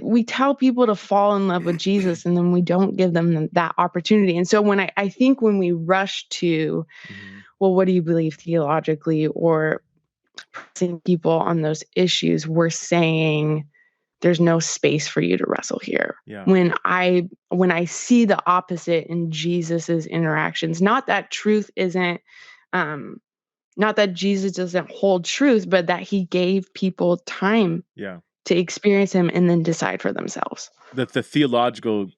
we tell people to fall in love with Jesus, and then we don't give them that opportunity. And so when I think when we rush to, well, what do you believe theologically, or pressing people on those issues, we're saying there's no space for you to wrestle here. Yeah. When I see the opposite in Jesus's interactions, not that truth isn't not that Jesus doesn't hold truth, but that he gave people time to experience him and then decide for themselves. That the theological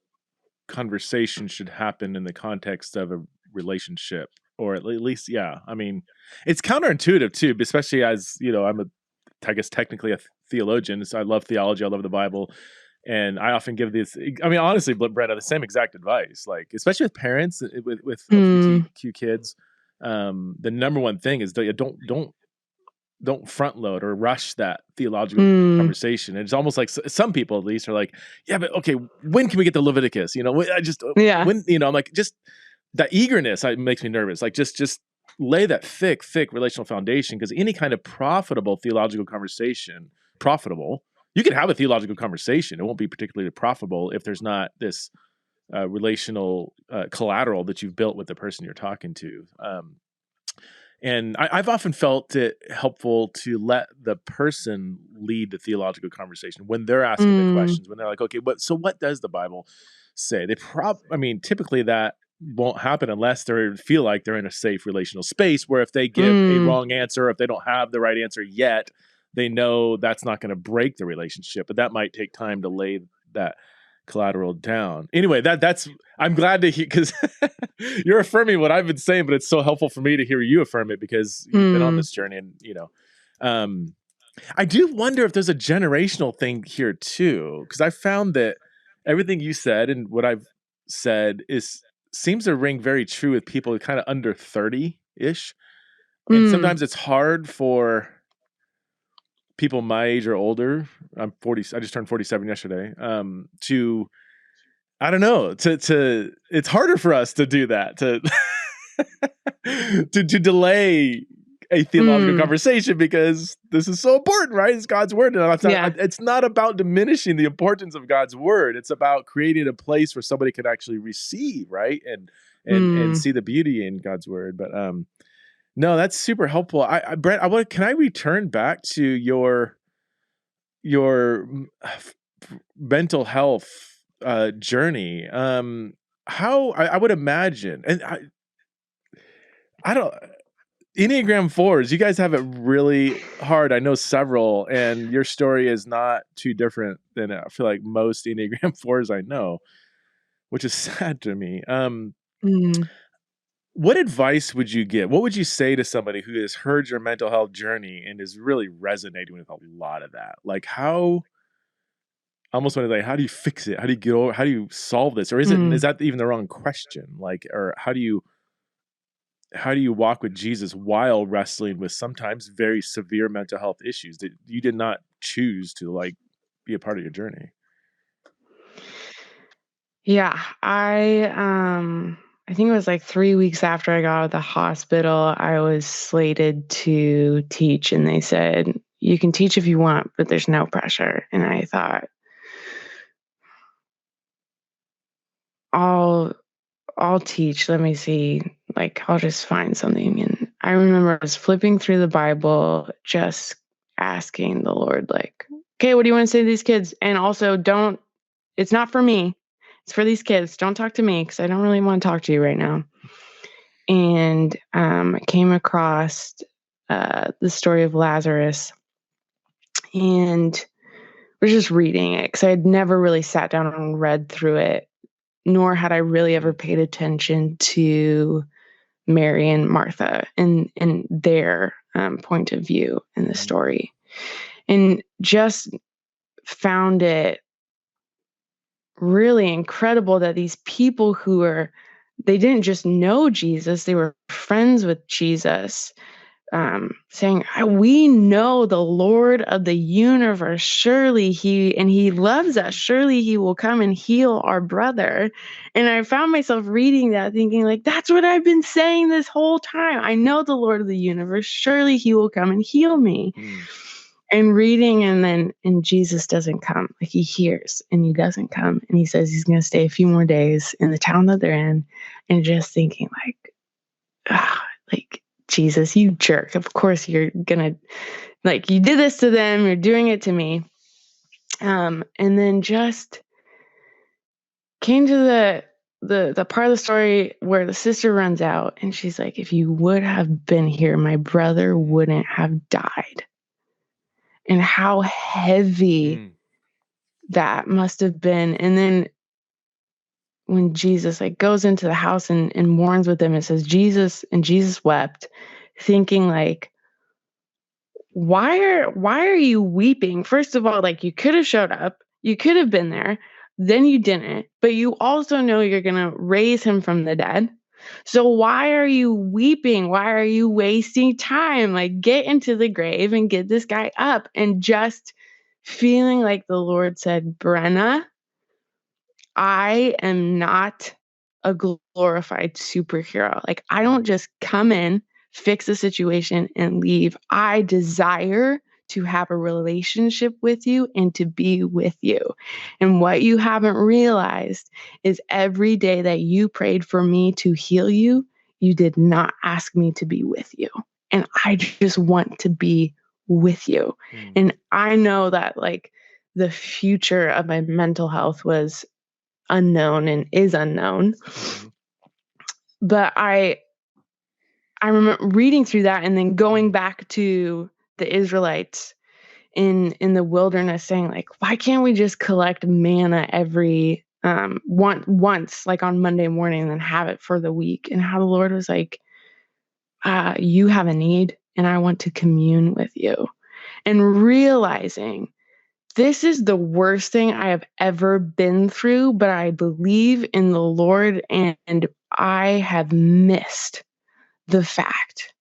conversation should happen in the context of a relationship, or at least, I mean, it's counterintuitive too, especially as, I guess technically a theologian. So I love theology. I love the Bible. And I often give this, I mean, honestly, Brenna, the same exact advice, like, especially with parents with LGBTQ kids. The number one thing is don't front load or rush that theological conversation. And it's almost like some people at least are like, yeah, but okay, when can we get to Leviticus? When, I'm like, just that eagerness makes me nervous. Like just lay that thick relational foundation, because any kind of profitable theological conversation, you can have a theological conversation. It won't be particularly profitable if there's not this relational collateral that you've built with the person you're talking to. And I've often felt it helpful to let the person lead the theological conversation when they're asking the questions, when they're like, okay, what does the Bible say? Typically that won't happen unless they feel like they're in a safe relational space, where if they give a wrong answer, if they don't have the right answer yet, they know that's not going to break the relationship, but that might take time to lay that collateral down. Anyway, I'm glad to hear, because you're affirming what I've been saying, but it's so helpful for me to hear you affirm it, because you've been on this journey. And I do wonder if there's a generational thing here too, because I found that everything you said and what I've said seems to ring very true with people kind of under 30-ish. And sometimes it's hard for people my age or older. I'm 40. I just turned 47 yesterday. It's harder for us to do that, to delay a theological conversation, because this is so important, right? It's God's word. And it's not about diminishing the importance of God's word. It's about creating a place where somebody can actually receive, right? And see the beauty in God's word. But no, that's super helpful. Brent, can I return back to your mental health journey? How I would imagine, and I don't, Enneagram 4s, you guys have it really hard. I know several, and your story is not too different than I feel like most Enneagram 4s I know, which is sad to me. What advice would you give? What would you say to somebody who has heard your mental health journey and is really resonating with a lot of that? Like, how do you fix it? How do you get over? How do you solve this? Or is that even the wrong question? Like, or how do you walk with Jesus while wrestling with sometimes very severe mental health issues that you did not choose to be a part of your journey? Yeah, I think it was like 3 weeks after I got out of the hospital, I was slated to teach, and they said, you can teach if you want, but there's no pressure. And I thought, I'll teach. Let me see. I'll just find something. And I remember I was flipping through the Bible, just asking the Lord, okay, what do you want to say to these kids? And also, it's not for me. It's for these kids. Don't talk to me, because I don't really want to talk to you right now. And I came across the story of Lazarus, and was just reading it, because I had never really sat down and read through it, nor had I really ever paid attention to Mary and Martha and their point of view in the story, and just found it really incredible that these people they didn't just know Jesus, they were friends with Jesus, saying, we know the Lord of the universe. Surely he loves us. Surely he will come and heal our brother. And I found myself reading that thinking like, that's what I've been saying this whole time. I know the Lord of the universe. Surely he will come and heal me. And reading, and Jesus doesn't come. Like, he hears and he doesn't come. And he says he's going to stay a few more days in the town that they're in. And just thinking like, Jesus, you jerk. Of course you're going to, like, you did this to them. You're doing it to me. And then just came to the part of the story where the sister runs out and she's like, if you would have been here, my brother wouldn't have died. And how heavy that must have been. And then when Jesus like goes into the house and mourns with them, it says Jesus wept, thinking like, why are you weeping? First of all, like, you could have showed up, you could have been there, then you didn't, but you also know you're gonna raise him from the dead. So why are you weeping? Why are you wasting time? Like, get into the grave and get this guy up. And just feeling like the Lord said, Brenna, I am not a glorified superhero. Like, I don't just come in, fix a situation, and leave. I desire to have a relationship with you and to be with you. And what you haven't realized is every day that you prayed for me to heal you, you did not ask me to be with you. And I just want to be with you. And I know that, like, the future of my mental health was unknown and is unknown. But I remember reading through that and then going back to the Israelites in the wilderness saying, like, why can't we just collect manna every once, like on Monday morning, and then have it for the week? And how the Lord was like, you have a need and I want to commune with you. And realizing this is the worst thing I have ever been through, but I believe in the Lord, and I have missed the fact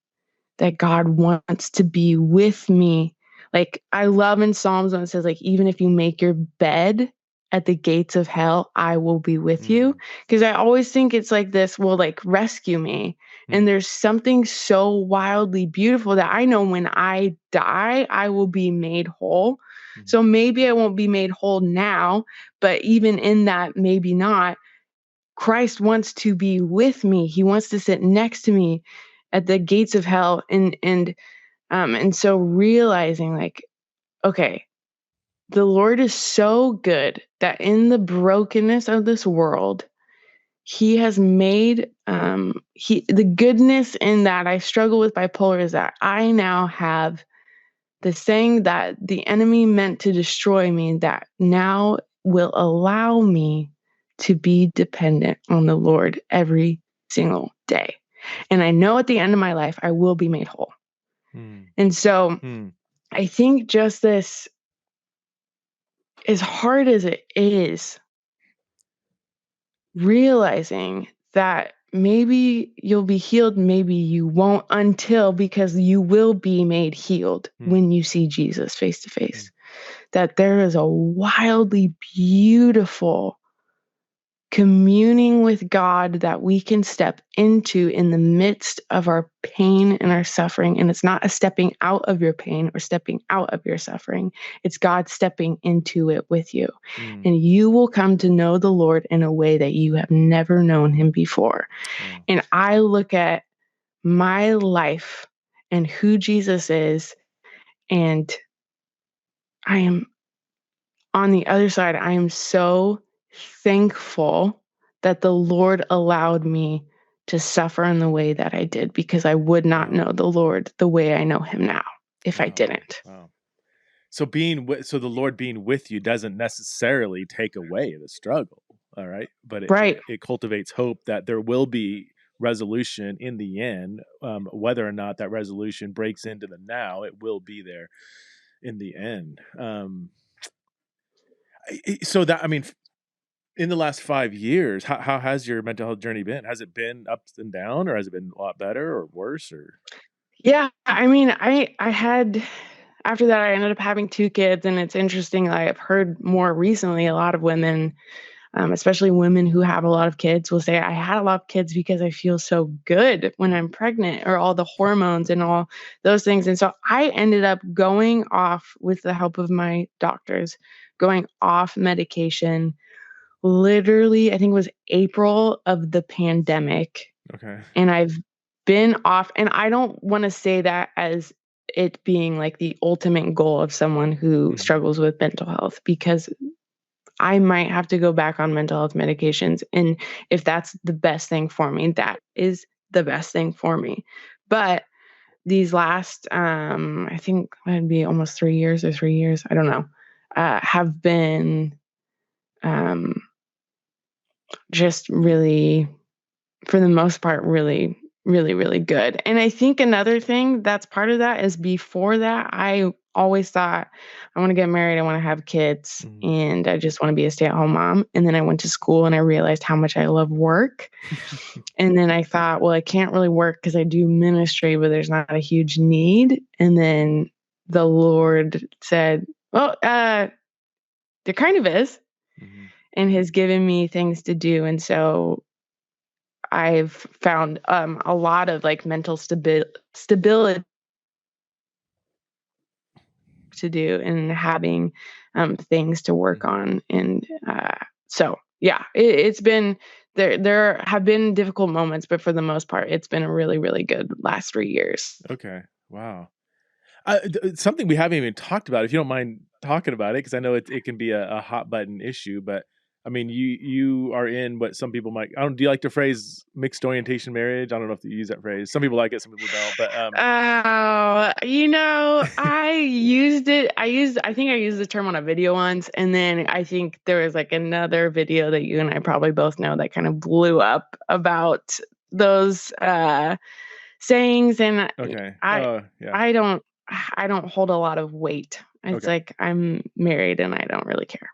that God wants to be with me. Like, I love in Psalms when it says, like, even if you make your bed at the gates of hell, I will be with you. Because I always think it's like this will, like, rescue me. And there's something so wildly beautiful that I know when I die, I will be made whole. So maybe I won't be made whole now, but even in that, maybe not. Christ wants to be with me. He wants to sit next to me at the gates of hell. And so realizing, like, okay, the Lord is so good that in the brokenness of this world, he has made the goodness in that I struggle with bipolar is that I now have the thing that the enemy meant to destroy me that now will allow me to be dependent on the Lord every single day. And I know at the end of my life, I will be made whole. And so I think just this, as hard as it is, realizing that maybe you'll be healed, maybe you won't, because you will be made healed when you see Jesus face to face. That there is a wildly beautiful communing with God that we can step into in the midst of our pain and our suffering. And it's not a stepping out of your pain or stepping out of your suffering. It's God stepping into it with you. And you will come to know the Lord in a way that you have never known him before. And I look at my life and who Jesus is, and I am on the other side. I am so thankful that the Lord allowed me to suffer in the way that I did, because I would not know the Lord the way I know him now if I didn't. So so the Lord being with you doesn't necessarily take away the struggle, all right? But Right. it cultivates hope that there will be resolution in the end. Whether or not that resolution breaks into the now, it will be there in the end. So that, I mean, in the last 5 years, how has your mental health journey been? Has it been up and down, or has it been a lot better or worse? Or Yeah, I mean, I had after that I ended up having 2 kids, and it's interesting. I've heard more recently a lot of women, especially women who have a lot of kids, will say, "I had a lot of kids because I feel so good when I'm pregnant," or all the hormones and all those things. And so I ended up going off with the help of my doctors, going off medication. Literally, I think it was April of the pandemic. okay, And I've been off, and I don't wanna say that as it being, like, the ultimate goal of someone who mhm, struggles with mental health, because I might have to go back on mental health medications, and if that's the best thing for me, that is the best thing for me. But these last, I think it'd be almost 3 years or 3 years, I don't know, have been, um, just really, for the most part, really, really, really good. And I think another thing that's part of that is before that, I always thought, I want to get married, I want to have kids, mhm. and I just want to be a stay-at-home mom. And then I went to school and I realized how much I love work. And then I thought, well, I can't really work because I do ministry, but there's not a huge need. And then the Lord said, well, there kind of is, Mhm. and has given me things to do. And so I've found, a lot of, like, mental stability to do, and having, things to work Mhm. on. And, so, yeah, it's been, there have been difficult moments, but for the most part, it's been a really, really good last 3 years. Okay, wow. It's something we haven't even talked about, if you don't mind talking about it, because I know it can be a hot button issue. But I mean, you are in what some people might, I don't, do you like the phrase mixed orientation marriage? I don't know if you use that phrase. Some people like it, some people don't. But Oh, I think I used the term on a video once, and then I think there was, like, another video that you and I probably both know that kind of blew up about those, sayings. And okay. I Oh, yeah. I don't I don't hold a lot of weight. It's Okay. like I'm married and I don't really care.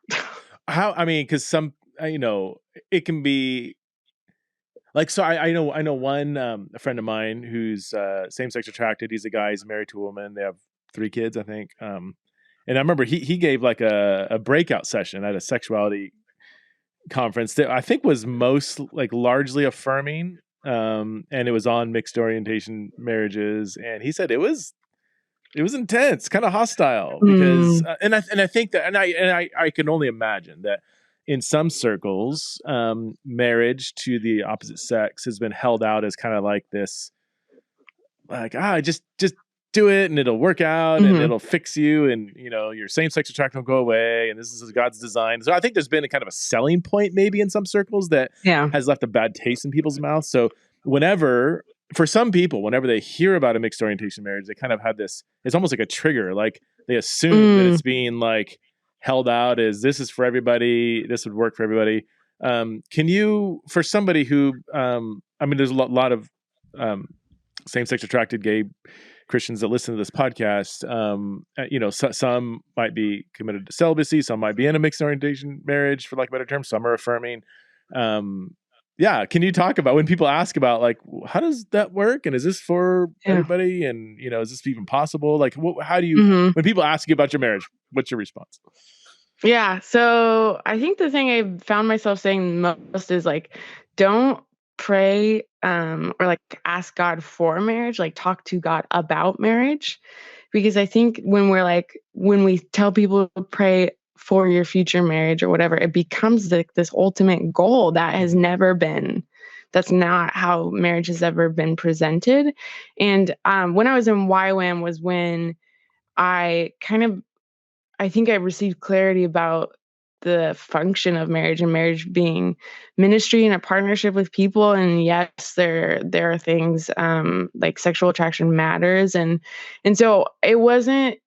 How, I mean, because some, it can be like, so I know one, a friend of mine who's same sex attracted. He's a guy. He's married to a woman. They have 3 kids, I think. And I remember he gave like a breakout session at a sexuality conference that I think was most like largely affirming. And it was on mixed orientation marriages, and he said it was intense, kind of hostile, because Mm, and I think that, and I can only imagine that in some circles, marriage to the opposite sex has been held out as kind of like this, like, just do it and it'll work out and mhm, it'll fix you, and your same sex attraction will go away, and this is God's design. So I think there's been a kind of a selling point maybe in some circles that yeah. has left a bad taste in people's mouths. So whenever for some people, whenever they hear about a mixed orientation marriage, they kind of have this, it's almost like a trigger. Like they assume that Mm, it's being like held out as this is for everybody, this would work for everybody. Can you, for somebody who, I mean, there's a lot of um, same-sex attracted gay Christians that listen to this podcast. Some might be committed to celibacy, some might be in a mixed orientation marriage, for lack of a better term. Some are affirming. Yeah, can you talk about when people ask about, like, how does that work, and is this for yeah. everybody, and is this even possible? Like, how do you, Mhm. when people ask you about your marriage, what's your response? Yeah, so I think the thing I found myself saying most is, like, don't pray, or, like, ask God for marriage, like, talk to God about marriage. Because I think when we tell people to pray for your future marriage or whatever, it becomes like this ultimate goal that has Mhm. never been, that's not how marriage has ever been presented. And, when I was in YWAM was when I kind of, I think I received clarity about the function of marriage, and marriage being ministry and a partnership with people. And yes, there are things, like sexual attraction matters. And so it wasn't,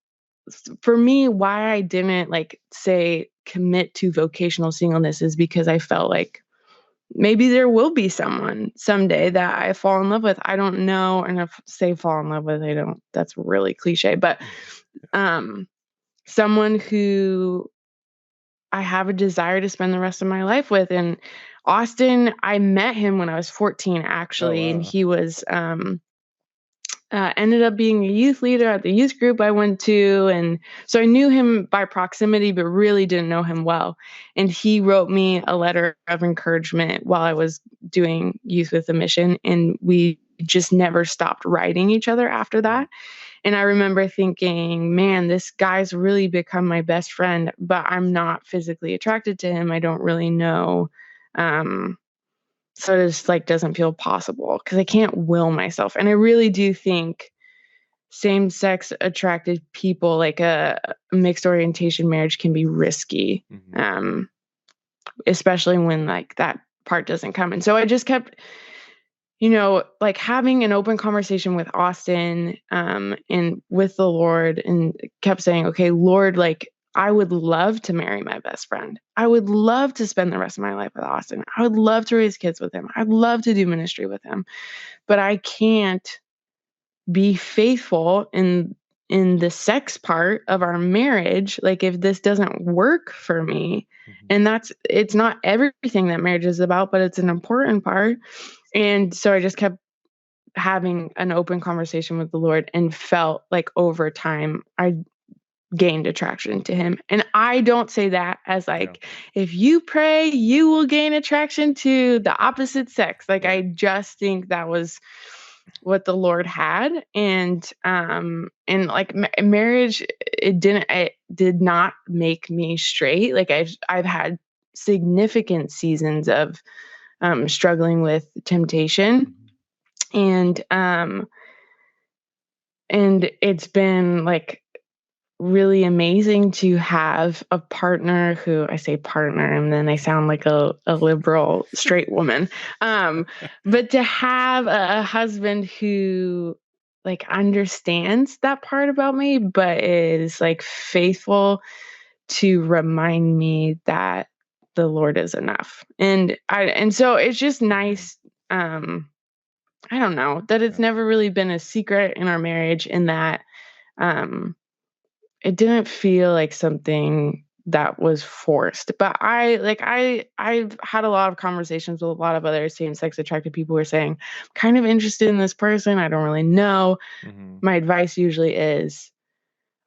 for me, why I didn't, like, say commit to vocational singleness is because I felt like maybe there will be someone someday that I fall in love with. I don't know. And if say fall in love with, that's really cliche, but someone who I have a desire to spend the rest of my life with. And Austin, I met him when I was 14, Oh, actually, and wow. he was ended up being a youth leader at the youth group I went to. And so I knew him by proximity, but really didn't know him well. And he wrote me a letter of encouragement while I was doing Youth with a Mission. And we just never stopped writing each other after that. And I remember thinking, man, this guy's really become my best friend, but I'm not physically attracted to him. I don't really know. So it just like doesn't feel possible because I can't will myself. And I really do think same-sex attracted people, like a mixed orientation marriage, can be risky, especially when like that part doesn't come. And so I just kept, like having an open conversation with Austin, and with the Lord, and kept saying, okay, Lord, like I would love to marry my best friend. I would love to spend the rest of my life with Austin. I would love to raise kids with him. I'd love to do ministry with him, but I can't be faithful in the sex part of our marriage, like if this doesn't work for me. And it's not everything that marriage is about, but it's an important part. And so I just kept having an open conversation with the Lord and felt like over time I gained attraction to him. And I don't say that as like, if you pray, you will gain attraction to the opposite sex. Like, I just think that was what the Lord had. And like marriage, it did not make me straight. Like I've had significant seasons of struggling with temptation. And it's been like really amazing to have a partner who, I say partner and then I sound like a liberal straight woman. But to have a husband who like understands that part about me, but is like faithful to remind me that the Lord is enough. And so it's just nice. I don't know, that it's never really been a secret in our marriage, in that it didn't feel like something that was forced. But I've had a lot of conversations with a lot of other same-sex attracted people who are saying, I'm kind of interested in this person, I don't really know. My advice usually is,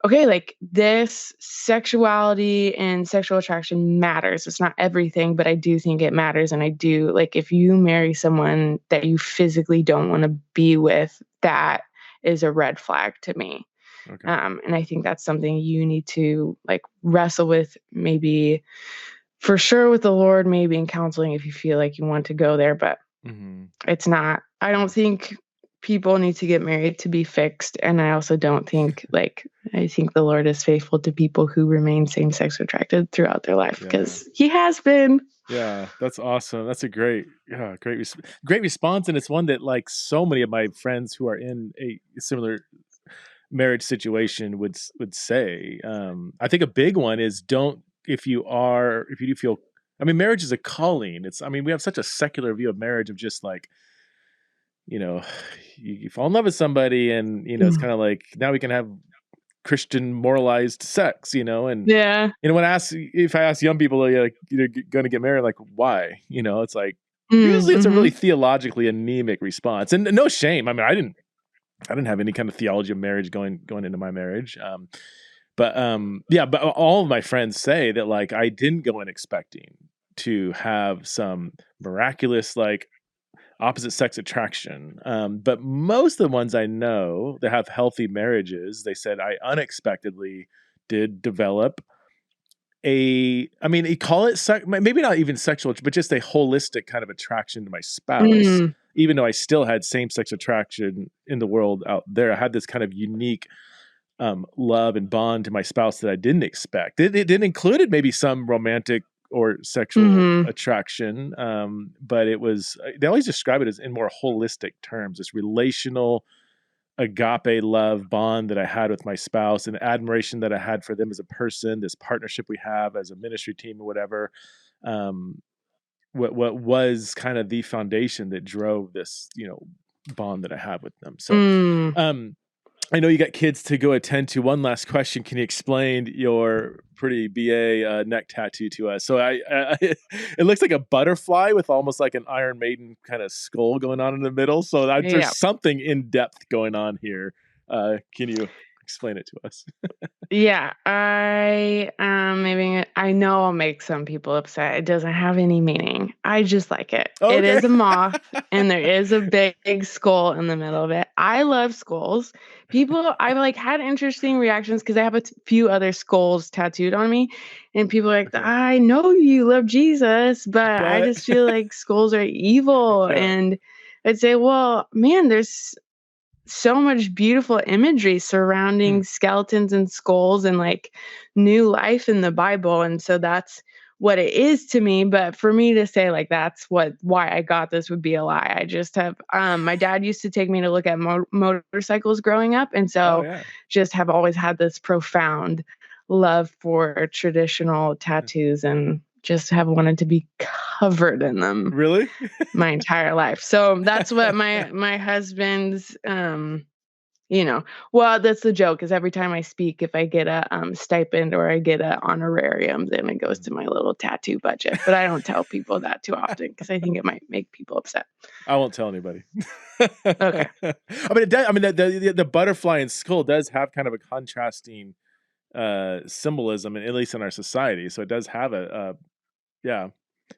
okay, like this sexuality and sexual attraction matters. It's not everything, but I do think it matters. And I do, like, if you marry someone that you physically don't want to be with, that is a red flag to me. And I think that's something you need to like wrestle with, maybe for sure with the Lord, maybe in counseling if you feel like you want to go there, but it's not, I don't think people need to get married to be fixed. And I also don't think I think the Lord is faithful to people who remain same-sex attracted throughout their life, because he has been. Yeah, that's awesome. That's a great response. And it's one that like so many of my friends who are in a similar marriage situation would say. I think a big one is if you do feel, I mean, marriage is a calling. We have such a secular view of marriage of just like, you fall in love with somebody and, it's kind of like, now we can have Christian moralized sex, and if I ask young people, like, you're going to get married, like, why? It's like, usually it's a really theologically anemic response, and no shame. I mean, I didn't have any kind of theology of marriage going into my marriage. But all of my friends say that like I didn't go in expecting to have some miraculous like opposite sex attraction. But most of the ones I know that have healthy marriages, they said I unexpectedly did develop you call it maybe not even sexual, but just a holistic kind of attraction to my spouse. Even though I still had same-sex attraction in the world out there, I had this kind of unique love and bond to my spouse that I didn't expect. It included maybe some romantic or sexual attraction, but it was, they always describe it as in more holistic terms, this relational agape love bond that I had with my spouse, and admiration that I had for them as a person, this partnership we have as a ministry team or whatever. what was kind of the foundation that drove this, bond that I have with them. So, I know you got kids to go attend to. One last question: can you explain your pretty BA neck tattoo to us? So it looks like a butterfly with almost like an Iron Maiden kind of skull going on in the middle. So there's something in depth going on here. Can you explain it to us? Yeah, I know I'll make some people upset. It doesn't have any meaning. I just like it. Okay. It is a moth, and there is a big skull in the middle of it. I love skulls. I've had interesting reactions because I have a few other skulls tattooed on me, and people are like, Okay. I know you love Jesus, but I just feel like skulls are evil. Yeah. And I'd say, well, man, there's so much beautiful imagery surrounding skeletons and skulls and like new life in the Bible. And so that's what it is to me. But for me to say like that's why I got this would be a lie. I just have my dad used to take me to look at motorcycles growing up, and so just have always had this profound love for traditional tattoos and just have wanted to be covered in them. Really? My entire life. So that's what my husband's well, that's the joke, is every time I speak, if I get a stipend or I get a honorarium, then it goes to my little tattoo budget. But I don't tell people that too often because I think it might make people upset. I won't tell anybody. Okay. The butterfly and skull does have kind of a contrasting symbolism, at least in our society. So it does have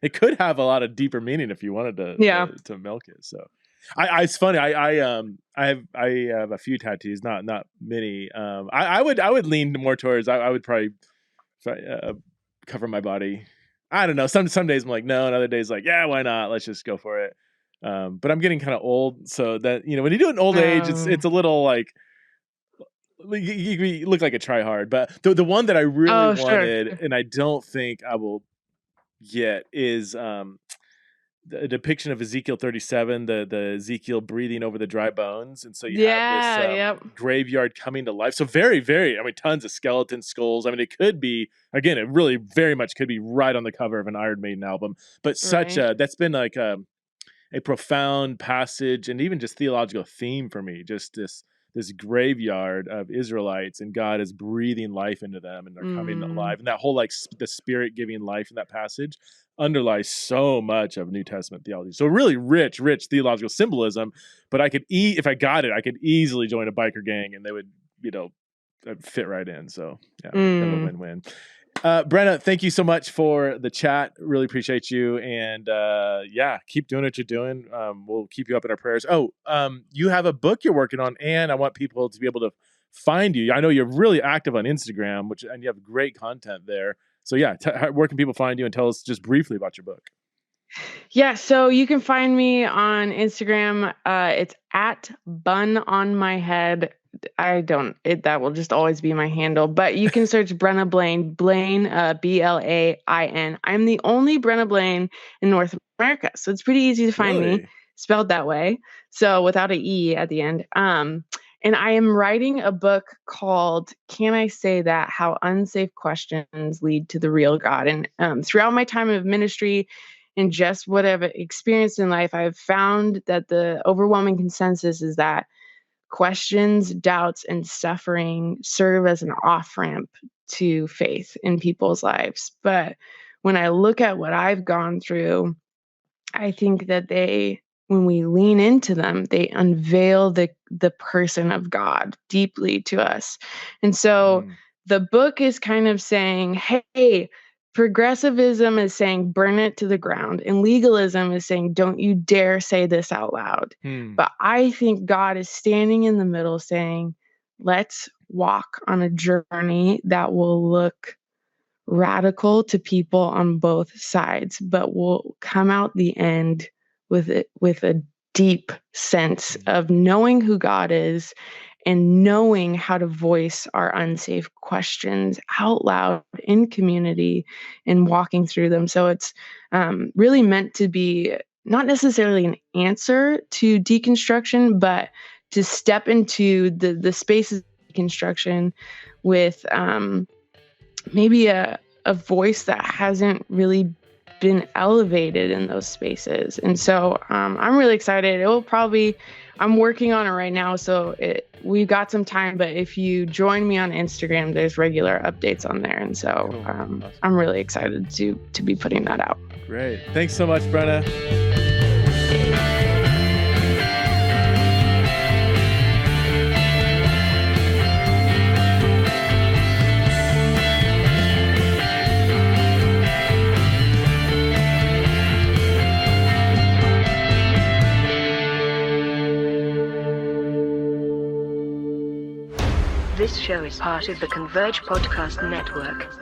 it could have a lot of deeper meaning if you wanted to milk it. So it's funny. I have a few tattoos, not many. I would lean more towards I would probably cover my body. I don't know. Some days I'm like no, and other days like yeah, why not? Let's just go for it. But I'm getting kind of old, so that when you do it in old age, it's a little like you look like a try hard. But the one that I really wanted, and I don't think I will get, is the depiction of Ezekiel 37, the Ezekiel breathing over the dry bones, and so you have this graveyard coming to life. So very, very, tons of skeleton skulls. It could be, again, it really very much could be right on the cover of an Iron Maiden album. But that's been like a profound passage and even just theological theme for me. Just this graveyard of Israelites, and God is breathing life into them, and they're coming alive. And that whole the Spirit giving life in that passage underlies so much of New Testament theology. So really rich theological symbolism. But I could if I got it, I could easily join a biker gang, and they would fit right in. So kind of a win-win. Brenna, thank you so much for the chat. Really appreciate you. And keep doing what you're doing. We'll keep you up in our prayers. You have a book you're working on, and I want people to be able to find you. I know you're really active on Instagram, and you have great content there. So where can people find you, and tell us just briefly about your book? Yeah, so you can find me on Instagram. It's at bun on my head. That will just always be my handle, but you can search Brenna Blain, Blain, Blain. I'm the only Brenna Blain in North America. So it's pretty easy to find me, spelled that way. So without an E at the end. And I am writing a book called Can I Say That? How Unsafe Questions Lead to the Real God. And throughout my time of ministry and just what I've experienced in life, I've found that the overwhelming consensus is that questions, doubts, and suffering serve as an off-ramp to faith in people's lives. But when I look at what I've gone through, I think that when we lean into them, they unveil the person of God deeply to us. And so the book is kind of saying, hey, progressivism is saying burn it to the ground, and legalism is saying don't you dare say this out loud. But I think God is standing in the middle saying, let's walk on a journey that will look radical to people on both sides, but will come out the end with a deep sense of knowing who God is and knowing how to voice our unsafe questions out loud in community and walking through them. So it's really meant to be not necessarily an answer to deconstruction, but to step into the spaces of deconstruction with maybe a voice that hasn't really been elevated in those spaces. And so I'm really excited. I'm working on it right now, so we've got some time, but if you join me on Instagram, there's regular updates on there. And so Cool. I'm really excited to be putting that out. Great. Thanks so much, Brenna. This show is part of the Converge Podcast Network.